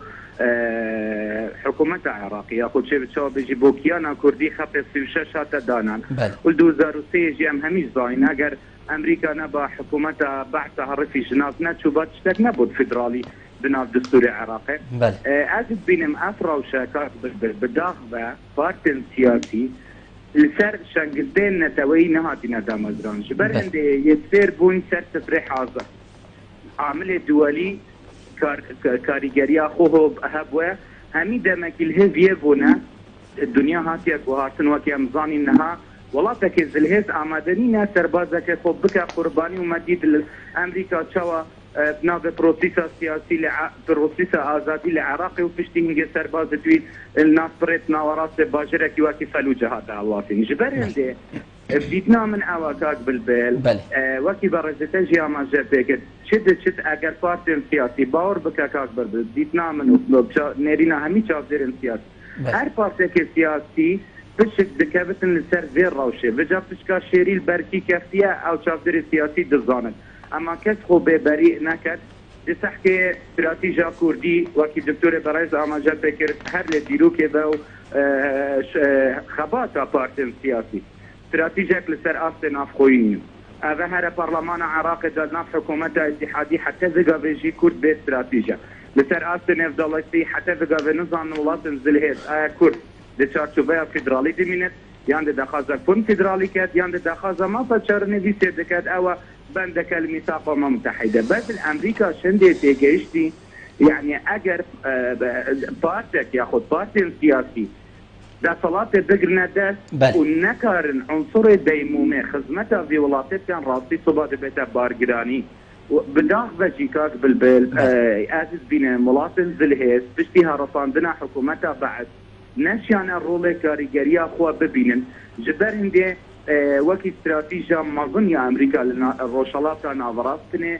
حكومة عراقية خود شيء بتشوف بيجي بوكيانا كردي خطي في شاشة دانان وال 2003 يجي ام هميش زاين اگر امريكا نبا حكومة بعثها رفي جنازنا تشوفات تشتك نبود فيدرالي بناف دستوري عراقي اجد بينم افروشا كاك بداخبه بارتن سياسي لسر شنگدين نتوي نهاتي ندام ازران جبر عندي يتسير بون سر تفريح عازة عامل دولي كاريجريا خوه هبوه همي دمك الهز يفونا الدنيا هاتيك وهاتن وكي امزاني انها والله تكز الهز آمدنينا سربازك خوب بك قرباني ومديد امريكا تشوا بناء بروسيسا سياسي بروسيسا آزادي العراقي وفشتي هنجي سرباز تويل الناس بريتنا وراس باجرك يواكي فلوجة هذا عوافين جبر عندي بديتنا من عواكاك بالبال وكي برزتا جي اما جابيك شد اگر بارتين سياسي باور بكاكاك بالبال بديتنا من نيرينا همي شافزيرين سياسي هر بارتيك سياسي بشك دكابتن لسر زير روشي بجا بشكا شيري البركي كفتية او شافزير سياسي دزانت اما کس خو ببری نکرد دستحكي استراتيجية كردي وكي دكتور برايز آماجه بكر هر لديرو كذا خباتا بارتن سياسي استراتيجية لسر آست نافخوين هذا هر برلمان عراقي داد ناف حكومة اتحادي حتى ذقا بيجي كرد باستراتيجية لسر آست نفضلسي حتى ذقا بنظام ولاطن زلهيز كرد لشارشوفيا فيدرالي دمينت ياند دخازا كون فيدرالي كات ياند دخازا ما فشارني في سيدكات او بندك الميثاق الامم المتحده بس الامريكا شندي تيجيشتي يعني اجر بارتك ياخذ بارتين سياسي ده صلاة بقرنا ده ونكر عنصر ديمومي خدمتها في ولاتت كان راسي صبات بيتا بارجراني بداخ بجيكاك بالبال اسس بين مواطن زلهيس بشتيها رصاندنا حكومتها بعد نشان الرولي كاريجريا خو ببينن جبر هندي وكي استراتيجيا مظنية أمريكا الروشالات ناظراتني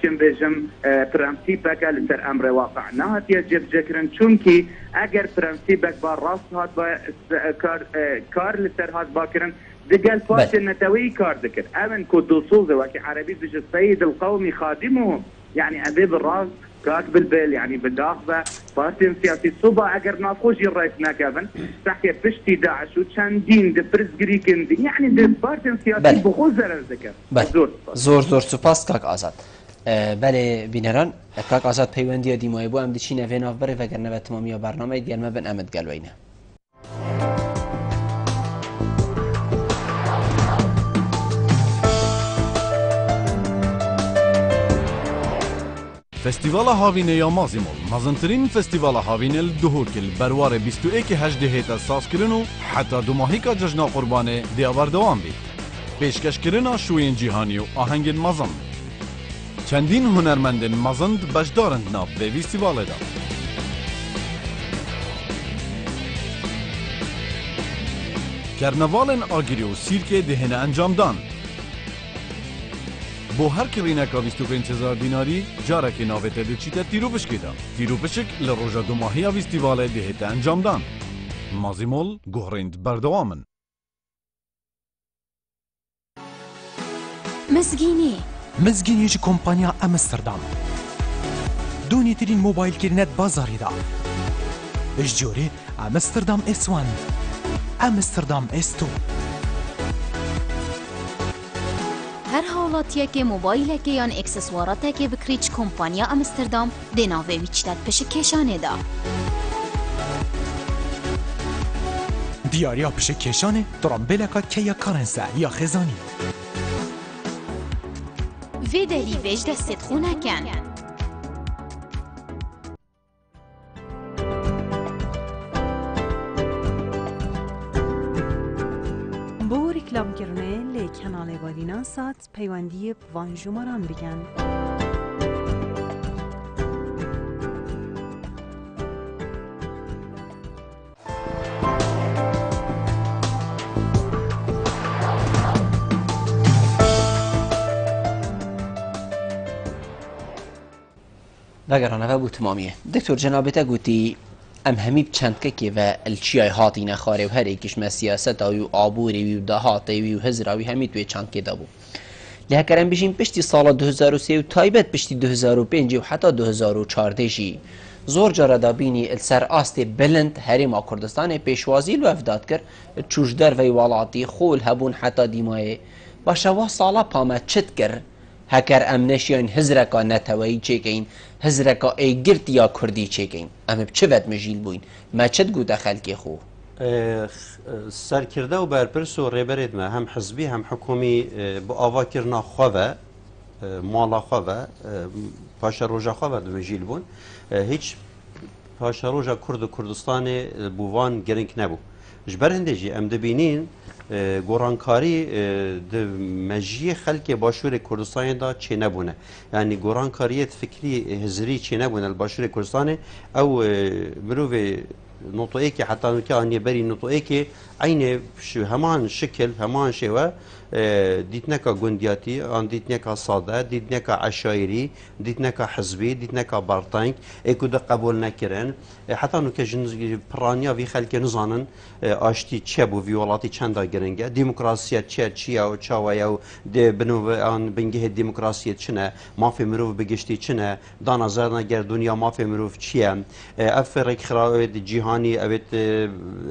شن بيجم برانسيبك لسر أمر واقع نهات يجب جكرن چونكي اگر برانسيبك بار راس هات با كار لسر هات باكرن دقال فاش النتوي كار ذكر أمن كدوسوزة وكي عربي بيجي السيد القومي خادمهم يعني أبي بالراس كاك بالبال يعني بالداخبة بارتين سياسي صوبة اگر نافوجي الرئيس ناكافن تحكي بشتي داعش وتشاندين دي برز جريكن دي يعني دي بارتين سياسي بخوزر الذكر زور سپاس کاک آزاد بله بینران کاک آزاد پیوندی دیمای بو ام دی چی نوی ناف بره وگر نوی تمامی برنامه دیگر ما بن امد گلوینه فستیوال هاوینه یا مازیمول مزنترین فستیوال هاوینه دهوکل بروار 21 هجده هیتا ساز کرنو حتی دو ماهی که جشن قربانه دیابر دوام بید پیشکش کرنا شوین جیهانی و آهنگ مزن چندین هنرمند مزند بشدارند ناف به فستیوال دا. کرنوال آگیری و سیرک دهنه انجام دان. با هر کرینکا 25,000 دیناری جارک ناوته دچیته تیرو پشکی دا. تیرو پشک لروژا دو ماهی فستیوال دهت انجام دان. مازیمول گهرند بردوامن. مزگینی جی کمپانیا امستردام دونی ترین موبایل کرنت بازاری دا اججوری امستردام S1 امستردام S2 هر حالاتیه که موبایل که یا اکسسوارات که بکریچ کمپانیا امستردام دناوه ویچتت پش کشانه دا دیاریا پش کشانه درامبلکا که یا کارنسه یا خزانی وی دلی ویج دستت خونه کن بو رکلام کرنه لی کانال وادینا سات پیوندی وان جمران بگن دقیقاً و بود تمامیه. دکتر جنابته گویی ام همی چند که و الچیای هاتی نخاره و هر یکیش من سیاست و عبوری و دهاتی و هزراوی همی توی چند که دابو. له کرم بیشیم پشتی سال 2003 و تایبت پشتی 2005 و حتی 2014 جی زور جرا دابینی السر آست بلند هریم کردستان پیشوازی و افداد کرد چوشدر و والاتی خول هبون حتی دیمای با شوا سالا پامه چت کرد هکر امنشیان هزرکا نتوایی چکین هزرکا ایگرت یا کردی چکین ام چه ود مجیل بوین ما چت گوده خلکی خو سرکرده و برپرس و ریبرید ما هم حزبی هم حکومی با آوا کرنا خواه مالا خواه پاشا روژا خواه دو مجیل بون هیچ پاشا روژا کرد و کردستان بووان گرنگ نبو جبر هندجی ام دبینین گورانکاری د مجیه خلک باشور کردستان دا چه نبونه یعنی گورانکاریت فکری هزری چه نبونه الباشور کردستان او مروه نطوئه که حتی نوکه آنیه بری نطوئه که عین همان شکل همان شوه دیتنکا گندیاتی آن دیتنکا ساده دیتنکا عشایری دیتنکا حزبی دیتنکا بارتانک ایکو ده قبول نکرن حتی نوکه پرانیا وی خلک نزانن آشتی چه بو ویولاتی چنده گرنگه دموکراسیت چیه و چاویه و بنو آن بنگه دموکراسیت چنه مافی مروف بگشتی چنه دانا زرنا گر دنیا مافی مروف چیه افرق خراوید جیهانی اوید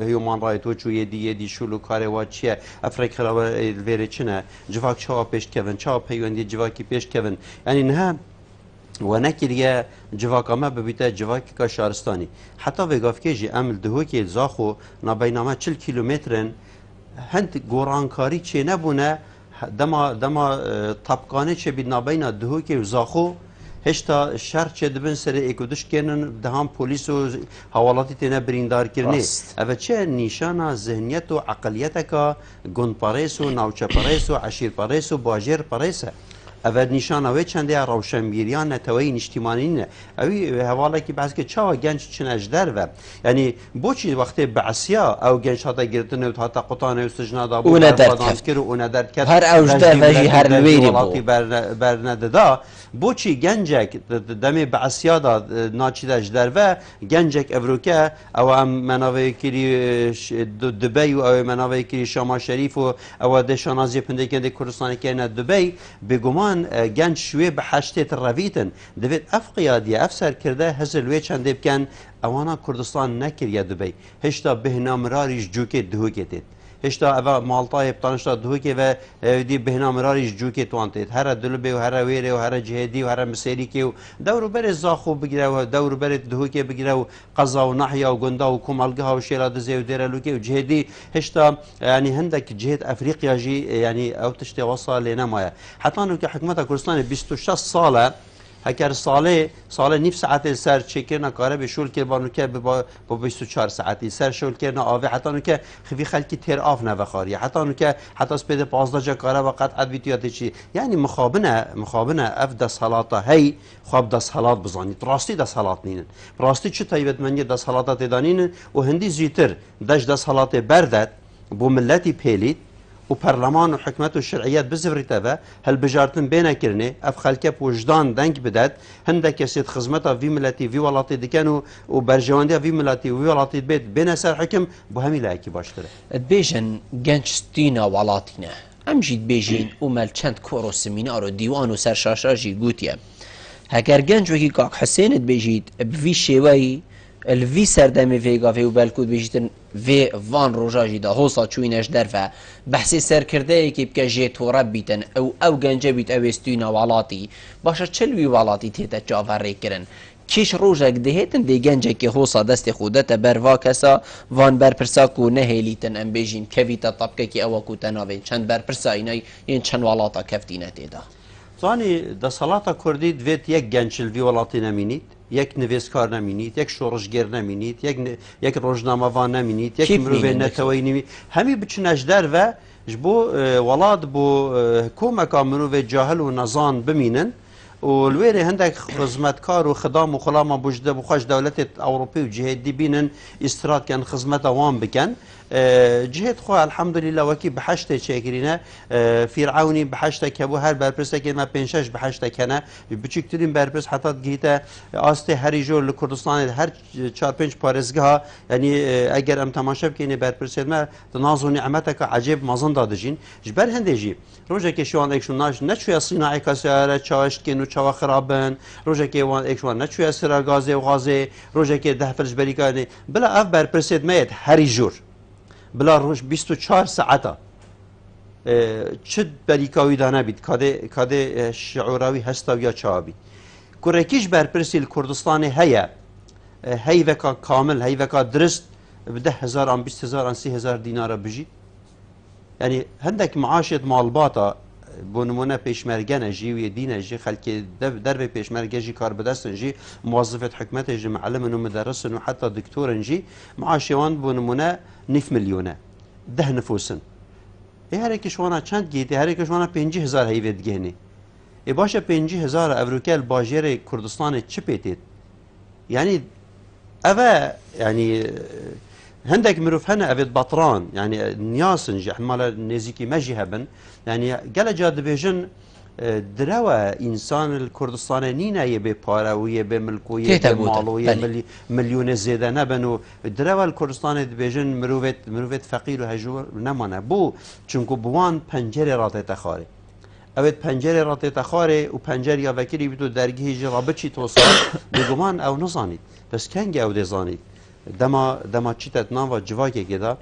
هیومان رایت و چویه دی شلو کاره و چیه افرق خراوید ویره چنه جواک چاوا پیش کون چاوا پیوندی جواکی پیش کون یعنی نه و نکریه جواکا ما ببیته جواکی که شهرستانی حتی وگاف که جی عمل دهو که زاخو نبینامه 40 کیلومترن هند گورانکاری چه نبونه دما طبقانه چه بید نبینا دهو که زاخو هشتا شهر چه دبن سر اکودش کنن دهان پولیس و حوالاتی تینه بریندار کرنه اوه چه نیشانا ذهنیت و عقلیت که گند پاریس و نوچه پاریس و عشیر پاریس و باجر پاریسه اوه نیشان اوه چنده روشنبیریان نتوایی نشتیمانی نه اوی حوالا که بحث که چاوا گنج چن اجدر و یعنی بوچی وقتی بعثیا او گنج هاتا گرتن و هاتا قطانه و سجنا دا اونه درد کرد و اونه درد کرد هر اوجده وجی هر لویری بو برنده دا بوچی گنجک دمی بعثیا دا ناچی دا اجدر و گنجک افروکه او هم مناوی کری دبی و او مناوی کری شما شریف و او دشانازی پنده کنده کردستانی که نه دبی بگمان گنج شوی به حشتت رویتن دوید اف قیادیه اف سر کرده هزلوی چنده بکن اوانا کردستان نکریه دبی هشتا بهنامراریش جوکه دهوکتید هشتا اوه مالطای بطانشتا دهوکه و دی بهنامراریش جوکه توانتید هر دلبه و هر ویره و هر جهدی و هر مسیریکه و دورو بر زاخو بگیره و دورو بر دهوکه بگیره و قضا و نحیا و گنده و کمالگه و شیرادزه و دیرلوکه و جهدی هشتا یعنی هندک جهد افریقیا جی یعنی او تشتی وصا لنمایه حتی انو که حکمت کردستان 26 ساله هکر ساله نیف ساعت سر چکرنا کاره به شول که بانو که با 24 ساعتی سر شول کرنا آوه حتی نو که خوی خلکی تر آف نوخاری حتی نو که حتی سپید 15 جا کاره و قطعت بیتیات چی یعنی مخابنه اف دست حالاتا هی خواب دست حالات بزانید راستی دست حالات نینن راستی چه تایبت منی دست حالات دانینن و هندی زیتر دست حالات بردد بو ملتی پیلید و پارلمان و حکمت و شرعیت بزفریته و هل بجارتن بینه کرنه اف خلکه وجدان دنگ بدد هنده کسید خدمتا وی ملتی وی ولاتی دکن و برجواندی وی ملتی وی ولاتی بیت بین سر حکم بو همی لایکی باشتره بیجن گنج ستینا ولاتینه ام جید بیجین و مل چند کورو سمینار و دیوان و سرشاشاجی گوتیه هگر گنج وکی کاک حسینت بیجید بوی شوی الوی سردمی ویگا و بلکود بیجیتن وی وان روژاجی دا حوصا چوینش در و بحثی سرکرده ای که بکه جه تورب بیتن او گنجه بیت او استوینا والاتی باشا چلوی والاتی تیتا چاور ری کرن کش روژک دهیتن دی گنجه که حوصا دست خودتا بروا کسا وان برپرسا کو نهیلیتن ام بیجین کویتا طبقه که او کو تناوین چند برپرسا اینای این چند والاتا کفتینه تیدا زانی دا صلاتا کردی دویت یک گنجل وی ولاتی نمینید یک نویسکار نمینید یک شورشگر نمینید یک روزنامه‌وان نمینید یک مروه نتوی نمینید همی بچنش در و جبو ولاد بو حکومت مروه جاهل و نزان بمینن و الویره هندک خدمتکار و خدام و خلام بوجده بخواش دولت اوروپی و جهدی بینن استراد کن خدمت وان بکن جهد خو الحمدلله وکی بحشت چکرینه فرعونی بحشت کبو هر برپرسته که ما پنجش بحشت کنه بچکترین برپرس حتی گیته آست هری جور لکردستان هر 4-5 پارزگاه یعنی اگر ام تماشا بکنی برپرسید ما ناز و نعمت که عجیب مازن دادجین جبر هندجی روزه که شوان اکشون ناش نچوی صناعی کسیاره چاشت کنو چوا خرابن روزه که وان اکشون نچوی سر گازه و غازه روزه که ده فرش بریکانی بلا اف برپرسید میت هری جور بلا روش 24 ساعته چه بریکاوی دانه بید کاده شعوراوی هستا یا چابی کرکیش برپرسی کردستان هی وکا کامل هی وکا درست به 10,000 آن 20,000 آن 30,000 دینار بجید یعنی هندک معاشت مالباتا بونمونه پیشمرگن جی و دین جی خلک در به پیشمرگه جی کار بدستن جی موظفت حکمت جی معلم و مدرس و حتی دکتور جی معاشوان بونمونه 9 میلیونه 10 نفوسن هر کشوانا چند گیتی هر کشوانا 50,000 هیوید گهنی باشه 50,000 اوروکل باجر کردستان چه پیتید یعنی اوه یعنی هندك مروف هنا أبد بطران يعني نياسنج احتمال نزيكي مجي هبن يعني قال جاد بيجن دروا إنسان الكردستان نينا يبي بارا ويبي ملكو يبي مالو يبي مليون زيادة نبنو دروا الكردستان بيجن مروفت فقير وهجور نمانه بو چونكو بوان پنجره رات تخاري أبد پنجره رات تخاري و پنجره يا وكيري بتو درجه جرابتشي توصل بگمان أو نزانيد بس كنج أو دزانيد دما چیت نام جواکی که دا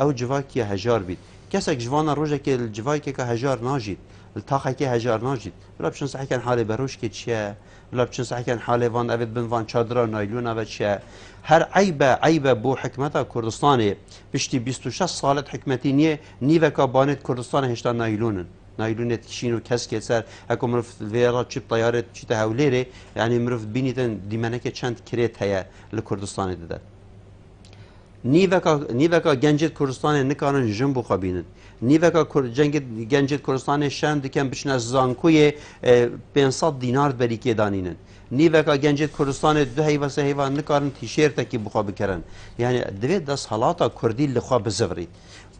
او جواکی هجار بید کسی جوانا روزه که الجواکی که هجار ناجید التاقه که هجار ناجید ولی بچن صحیح کن حال بروش که چیه ولی بچن صحیح کن حال وان اوید بن وان چادر نایلون اوید چیه هر عیبه بو حکمت کردستان بشتی 26 سالت حکمتی نیوه که بانت کردستان هشتا نایلونن نایلونت کشین و کس که سر اکو مروف ویرا چی طیارت چی تهولیره یعنی مروف بینیدن دیمنه که چند کریت هیا لکردستان داده نیوکا گنجت کردستان نکارن جنبو خوابینن نیوکا گنجت کردستان شن دکن بشن از زانکوی 500 دینار بری که دانینن نیوکا گنجت کردستان دو هیوا سه هیوا نکارن تیشرت کی بخواب کرن یعنی دوید دست حالاتا کردی لخواب زفرید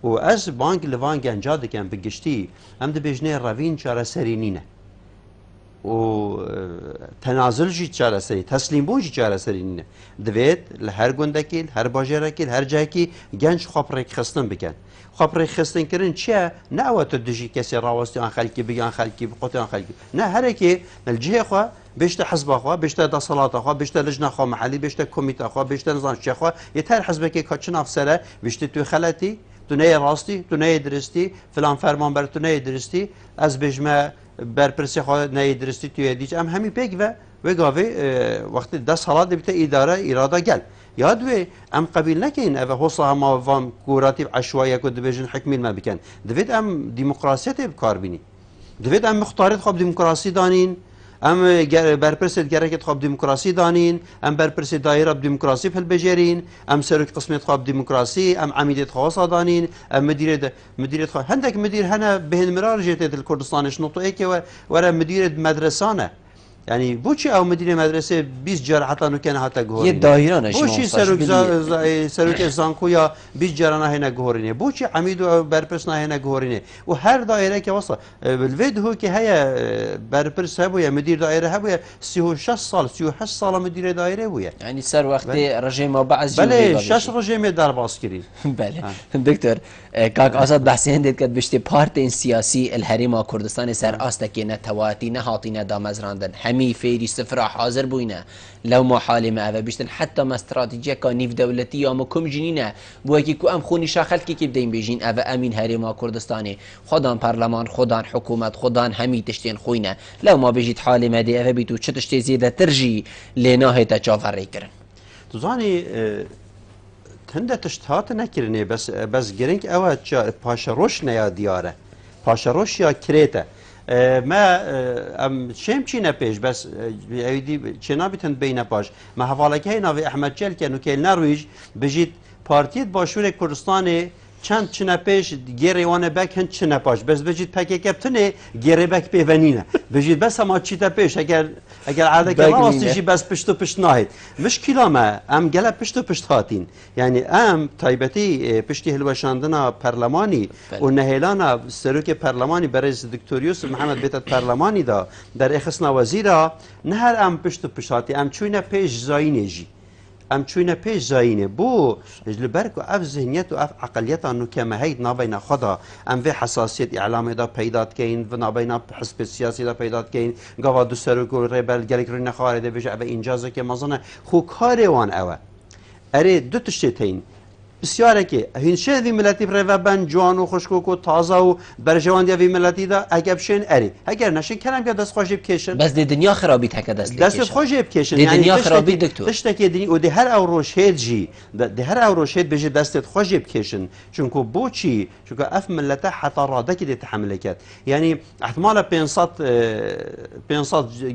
و از بانک لوان گنجا دکن بگشتی هم ده بجنه روین چاره سرینینه و تنازل جی چاره سری تسلیم بون جی چاره سرینینه دوید لهر گندکی هر باجرکی هر جاکی گنج خواب ریک خستن بکن خواب ریک خستن کرن چیه نه اوت دجی کسی راوستی آن خلکی بگن خلکی بقطع آن خلکی نه هر کی الجهه خو بيشتا حزب اخوا بيشتا دا صلاه اخوا بيشتا لجنه اخوا محلي بيشتا كوميت اخوا بيشتا نظام شيخ اخوا يتر حزبك كاتشن افسره بيشتا تو خلاتي تو نه راستی تو نه درستی فلان فرمان بر تو نه درستی از بجمه برپرسی خوا نه درستی تو یادیش ام همی پیگ و گاوی وقت دست حالات بیت اداره اراده گل یاد و ام قبیل نکین اوه حوصا ما وام کوراتیو عشوائیه که دبیجن حکمیل ما بکن دوید ام دموکراسیت بکار بینی دوید ام مختارت خواب دموکراسی دانین ام برپرسید گرک خواب دموکراسی دانین ام برپرسید دایره دموکراسی فل بجرین ام سرک قسمت خواب دموکراسی ام عمیدت خواص دانین ام مدیریت خواب هندك مدير هنا بهن مرار جيت الكردستانش نقطه ايك ورا مدير مدرسانه يعني بوشي او مدير مدرسه 20 جار حتى انه كان حتى جهورين یه دایرانش بوشي سروك زانكويا 20 جارنا هنا جهورين بوشي عميدو برپرسنا هنا جهورين وهر دائره كي وصل بالفيد هو كي هي برپرس هبو يا مدير دائره هبو 36 سال 38 سال مدير دائره هو يعني صار وقت رژیم بعض بله 6 رژیم در باسكري بله دكتور كاك اسد بحثين ديت كد بشتي بارتين سياسي الهرم كردستان سر استك نتواتي نهاتي دامزراندن همي فيري صفر حاضر بوينه لو ما حالي ما أبى بيشتن حتى ما استراتيجية كنيف دولتي يا مكم جنينه بوكي كو أم خوني شاخل كي بدين بيجين أبى أمين هرم كردستاني خدان برلمان خدان حكومة خدان همي تشتين خوينه لو ما بيجيت حالي ما دي أبى بيتو تشتي زيادة ترجي لناهي تجافر ريكرن تزاني هنده تشتهات نكرني بس جرينك أوه باشا روش نيا دياره باشا روش يا كريته ما ام شيم چينا بيش بس ايدي چنا بتن بينا باش ما حوالك هي ناوي احمد جل كانو كيل نرويج بجيت بارتيت باشور كردستاني چند چنا پیش گیری وانه بک هند چنا پاش بس بجید پکی کپتنه گیری بک پیونینه بجید بس ما چیتا پیش اگر عاده که راستیجی بس پشت و پشت ناهید مشکل ما ام گله پشت و پشت هاتین یعنی ام تایبتی پشتی هلوشاندنا پرلمانی و نهیلانا سروک پرلمانی برای دکتوریوس محمد بیت پرلمانی دا در اخصنا وزیرا نه هر ام پشت و پشت هاتی ام چوینه پیش زاینه جی ام چوینه پیش زاینه بو لبرک و اف ذهنیت و اف عقلیت انو کما هید نابینا خدا ام و حساسیت اعلامی دا پیدات کین و نابینا حزب سیاسی دا پیدات کین گاوا دو سرک و ریبل گلک رو نخواره بجا او اینجازه که مزانه خو کاری وان اوه اره دو تشتین بسیاره که هین شهری ملتی برای جوان و خشکوک و تازه و برجوان دیوی ملتی دا اگه بشین اری اگر نشین کلم که دست خوشی بکشن بس دی دنیا خرابی تک دست خوشی بکشن دی دنیا خرابی دکتور تشتکی دنیا و دی هر اوروش هید جی دی هر اوروش هید بجی دست خوشی بکشن چونکو بو چی چونکو اف ملته حتی راده که دی تحمل کرد یعنی احتمال 500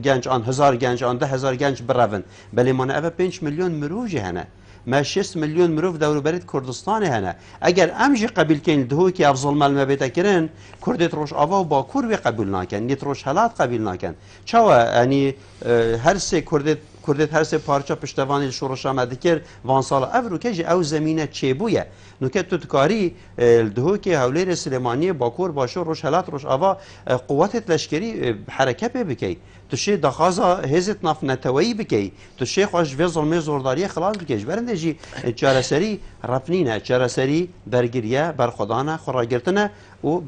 گنج آن 1000 گنج آن 10,000 گنج برون بلی من اف 5 میلیون مروجی هنه ما 6 میلیون مروف دور برید کردستان هنه اگر امجی قبیل کن دهو که افضل مال بیت کرن کردت روش آوا و باکور وی قبول نکن نیت روش حالات قبول نکن چوا یعنی هر سه کردت هر سه پارچه پشتوانی شورش آمده کرد وان سال اولو که او زمینه چه بویه نکته تو تکاری دهو که حوله سلیمانی باکور باشو روش حالات روش آوا قوت لشکری حرکت بکی تشي دخازا هزت ناف نتوي بكي تشي خوش في ظلمي زورداريه خلاص بكيش برندجي جارسري رفنينا جارسري برگريه برخدانه خراگرتنه و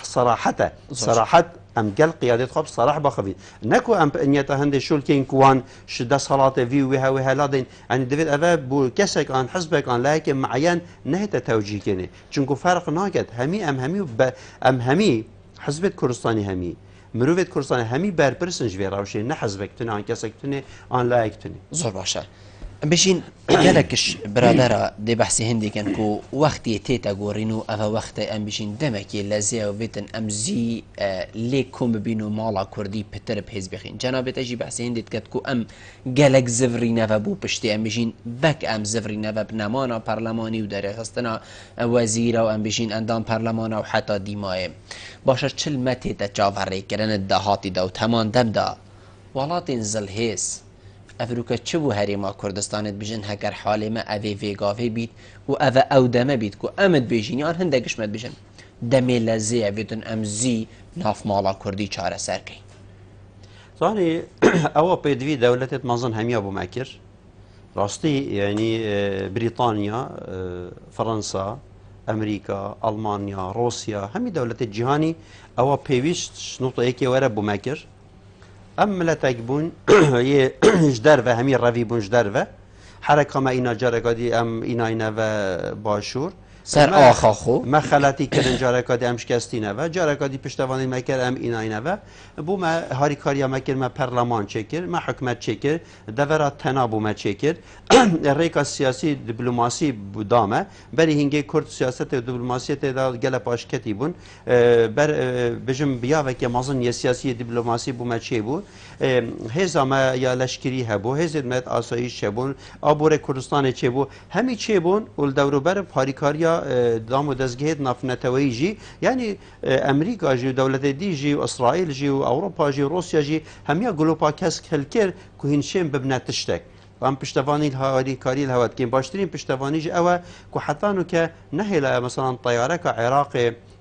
صراحه ام قال قياده خب صراح بخفي نكو ام نيته هند شول كين كوان شد صلاه في وها لادين يعني ديفيد افا بو كسك عن حزبك عن لكن معين نهت توجيه كني چونكو فرق ناقد همي حزب كردستاني همي مروفت کردستان همی برپرسن جوی راوشه نه حزبک تونه آن کسک تونه آن لایک تونه زور باشه بشین گلکش برادر دی بحثی هندی کن کو وقتی تیتا گورینو اوا وقت ام بشین دمکی لزی و ویتن امزی لیکم ببینو مالا کردی پتر بهز بخین جنابت اجی بحثی هندیت کد کو ام گلک زفری نو بو پشتی ام بشین بک ام زفری نو بنمانا پارلمانی و در خستنا وزیر و ام بشین اندام پارلمان و حتی دیمای باشه چل متی تا جاوری کردن دهاتی دا و تمان دم دا ولاتین زلهیس افروکا چه بو هریما کردستانت بجن هکر حالی ما اوی ویگاوی بید و اوه او دمه بید که امد بیجینی آن هندگش مد بجن دمی لزی اویتون امزی ناف مالا کردی چاره سر کن ظاهری اوه پیدوی دولتت مازن همی ابو مکر راستی یعنی بریطانیا فرنسا امریکا المانیا روسیا همی دولت جهانی اوه پیویشت نقطه یکی وره ابو مکر ام ملتك بون جدر و همي روي بون جدر و حركة ما اینا جارگادی ام اینا و باشور سر آخا خو ما خلاتی کردن جارکادی ام شکستینه و جارکادی پشتوانی مکر ام ایناینه و بو ما هاری کاریا مکر ما پارلمان چکر ما حکمت چکر دورات تنابو ما چکر ریکا سیاسی دیپلماسی بودامه بری هنگی کرد سیاست و دیپلماسی تا گل پاشکتی بون بر بجم بیا و که مازن یه سیاسی دیپلماسی بو ما چه بو هزا ما یا لشکری هبو هزید مت آسایش چبون آبور کردستان چه بو همی چه بون ول دورو بر پاریکاریا دام و دزگهد نافنتوی جی یعنی امریکا جی دولت دی جی و اسرائیل جی و اروپا جی و روسیا جی همیا گلوپا کس کلکر که هنشیم ببنتشتک و ام پشتوانی الهواری کاری الهوات کیم باشترین پشتوانی جی اوه که حتی نو که نهلا مثلا طیاره که عراق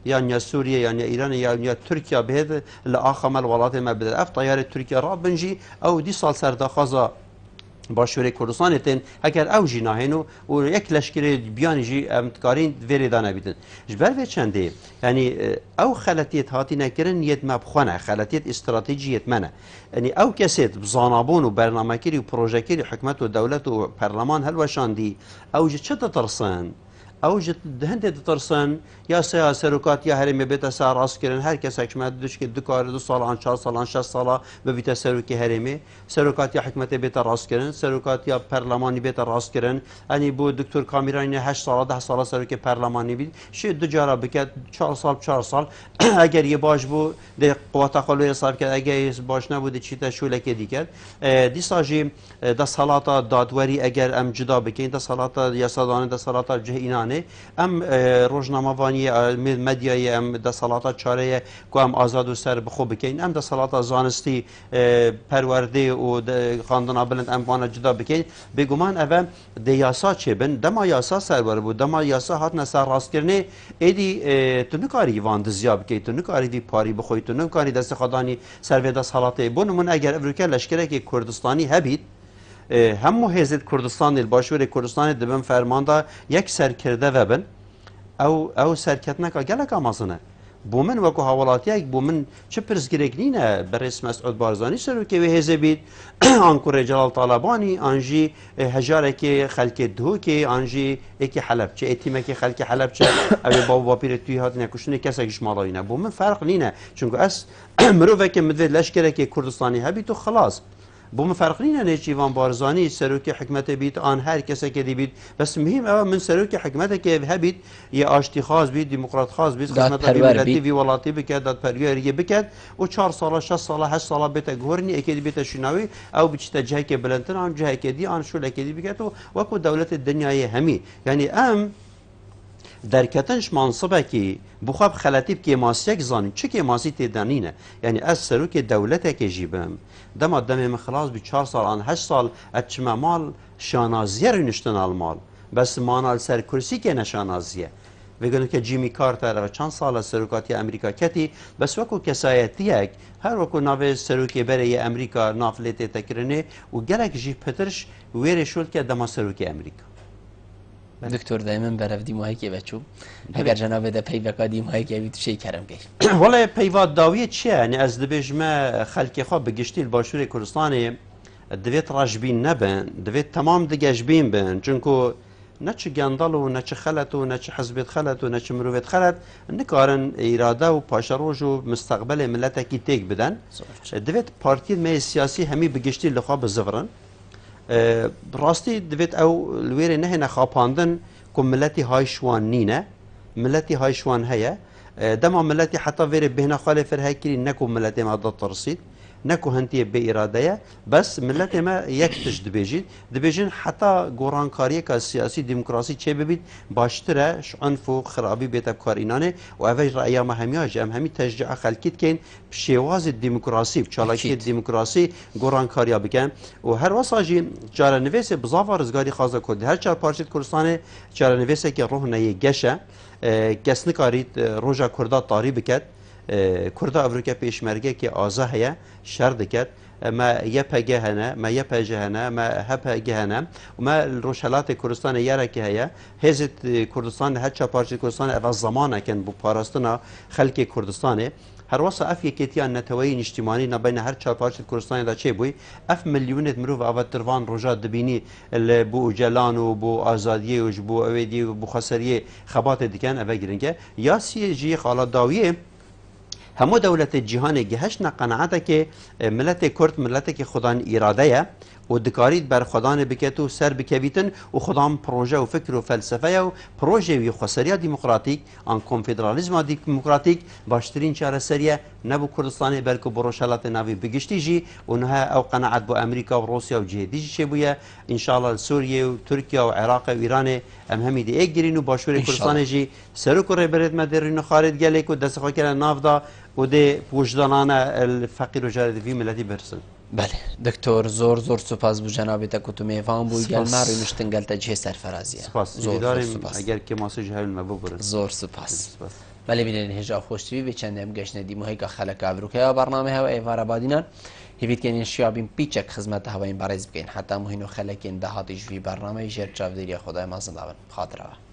یا سوریه یا ایران یا ترکیه بهد لآخر الولات ما بدل اف طیاره ترکیه را بنجی او دی سال سرداخازا باشوری کردستان تن اگر او جی نهینو و یک لشکری بیانی جی امتکارین وری دانه بیدن جبر و چنده یعنی او خلطیت هاتی نکرن یت مبخونه خلطیت استراتژیت منه یعنی او کسیت بزانابون و برنامه کری و پروژه کری حکمت و دولت و پارلمان هلوشان دی او جی چه ترسن او هنده ترسن یا سروکات یا هرمی بیت سر راست کردن هر کس حکمت دوش که دو کار 2 سال 4 سال 6 سال به بیت سروکی هرمی سروکات یا حکمت بیت راست کردن سروکات یا پارلمانی بیت راست کردن یعنی بو دکتر کامیرانی 8 سال 10 سال سروکی پارلمانی بید شی دو جارا بکد 4 سال اگر یه باش بو ده قوات خلوی حساب کرد اگر باش نبود چی تا شوله که دیگر دی ساجی د صلات دادوری اگر ام جدا بکین د صلات یا سادانه د صلات جهینان ام روزنامه‌وانی مدیای ام د صلات چاره کو ام آزاد و سر بخو بکین ام د صلات زانستی پرورده و خواندن بلند ام وانه جدا بکین بگمان اول د یاسا چه بن دما یاسا سرور بود دما یاسا هات نسر راست کرنه ایدی تو نکاری وان دزیاب کی تو نکاری دی پاری بخوی تو نکاری دست خدانی سر د صلات بون من اگر افریقا لشکره که کردستانی هبید همو هزید کردستان الباشور کردستان دبن فرمانده یک سرکرده وبن او سرکتنک گلک آمازنه بومن وکو حوالاتی یک بومن چه پرزگرگنینه برس مسعود بارزانی سرو که وهزه بید آنکور جلال طالبانی آنجی هجاره که خلک دهو که آنجی اکی حلب چه اتیمه که خلک حلب چه اوی بابا باپیر توی هات نکشونه کسی کش مالایینه بومن فرق نینه چونکه از مروفه که مدوید لشکره که کردستانی هبی تو خلاص بوم فرق نینه نیچیوان بارزانی سروک حکمت بید آن هر کسی که دی بید بس مهم اما من سروک حکمت که هبید یه آشتی خاص بید دموکرات خاص بید خدمت ملتی وی ولاتی بکد داد پروری بکد و 4 سال 6 سال 8 سال بیت گورنی اکید بیت شناوی او بچت جه که بلندتر آن جه که دی آن شو لکدی بکد و وکو دولت دنیای همی یعنی ام درکتنش منصبه که بخواب خلاتیب که ماسیک زانی چه که ماسی تدانینه یعنی از سروک دولت که جیبم دم دم خلاص به 4 سال آن 8 سال اچما مال شانازیه رو نشتن المال بس مانال سر کرسی که نشانازیه بگن که جیمی کارتر و چند سال سروکاتی امریکا کتی بس وکو کسایتیک هر وکو ناو سروکی برای امریکا نافلیت تکرنه و گلک جی پترش ویره شد که دما سروکی امریکا دکتر دائما برف دیمایی که بچو اگر جناب ده پیوکا دیمایی که بیت شی کرم گی ولی پیواد داویه چیه یعنی از دبیجمه خلکی خواب بگشتی الباشور کردستان دویت راجبین نبن دویت تمام دگشبین بن چونکو نه چه گندال و نه چه خلط و نه چه حزبیت خلط و نه چه مروفیت خلط نکارن اراده و پاشروج و مستقبل ملت کی تیک بدن دویت پارتی می سیاسی همی بگشتی لخواب زفرن راستی دویت او الویره نه نخاپاندن که ملتی هایشوان نینه ملتی هایشوان هیا دما ملتی حتی ویره بهنا خاله فرهی کری نکو ملتی ما داد ترسید نکو هنتی به اراده بس ملت ما یک تش دبیجین حتی گورانکاری که سیاسی دموکراسی چه ببید باشتره عنف و خرابی بیت کارینانه و اوج رأی ما همیاج همی تشجیع خلکیت کن شواز دموکراسی چالاکی دموکراسی گورانکاری بکن و هر واساجی جار نویس بزاف رزگاری خازه کد هر چهار پارچه کردستان جار نویس که روح نه گشه کس نکارید روزا کردا طاری بکد کردا افریقا پیشمرگه که آزا هیا شر دکت ما یپگه هنه ما یپجه هنه ما هپگه هنه و ما روشلات کردستان یاره که هیا هزت کردستان هر چه پارچه کردستان اول زمانه کن بو پاراستنا خلق کردستانه هر وصا اف یکیتیان نتوی اجتماعی نبین هر چهار پارچ کردستان دا چه بوی اف میلیونت مرو و تروان روجات دبینی بو جلان و بو آزادی و بو اویدی و بو خسریه خبات دیکن اوه گرنگه یا جی خالات داویه همو دولت جهان گهش نقناعته که ملت کرد ملت که خدان اراده و دکارید بر خدان بکتو سر بکویتن و خدان پروژه و فکر و فلسفه و پروژه و خسریه دموکراتیک آن کنفدرالیسم دموکراتیک باشترین چاره سریه نبو کردستان بلکه بروشالات ناوی بگشتی جی و نها او قناعت بو امریکا و روسیا و جهدی جی بویا ان شاء الله سوریه و ترکیه و عراق و ایران ام همی دی ایک گرین و باشور کردستان جی سرو کره برد مدرین خارج گلیک و دست خو کردن نافدا و ده وجدانانه الفقیر و جارد فی ملتی برسن. بله دکتر زور سپاس بو جنابت کتو میوان بو گل ماری مشتنگل تجه سرفرازیه سپاس زور سپاس اگر که ماسج هل مببر زور سپاس بله بینن هجا خوشتوی به چند ام گشنه دی مهیگا خلق ابروکه برنامه ها ایوار آبادینان هیوید کنین شیابین پیچک خدمت هواین برز بکن حتی مهینو خلقین دهاتیش وی برنامه جر چاودیری خدای مازن داون خاطره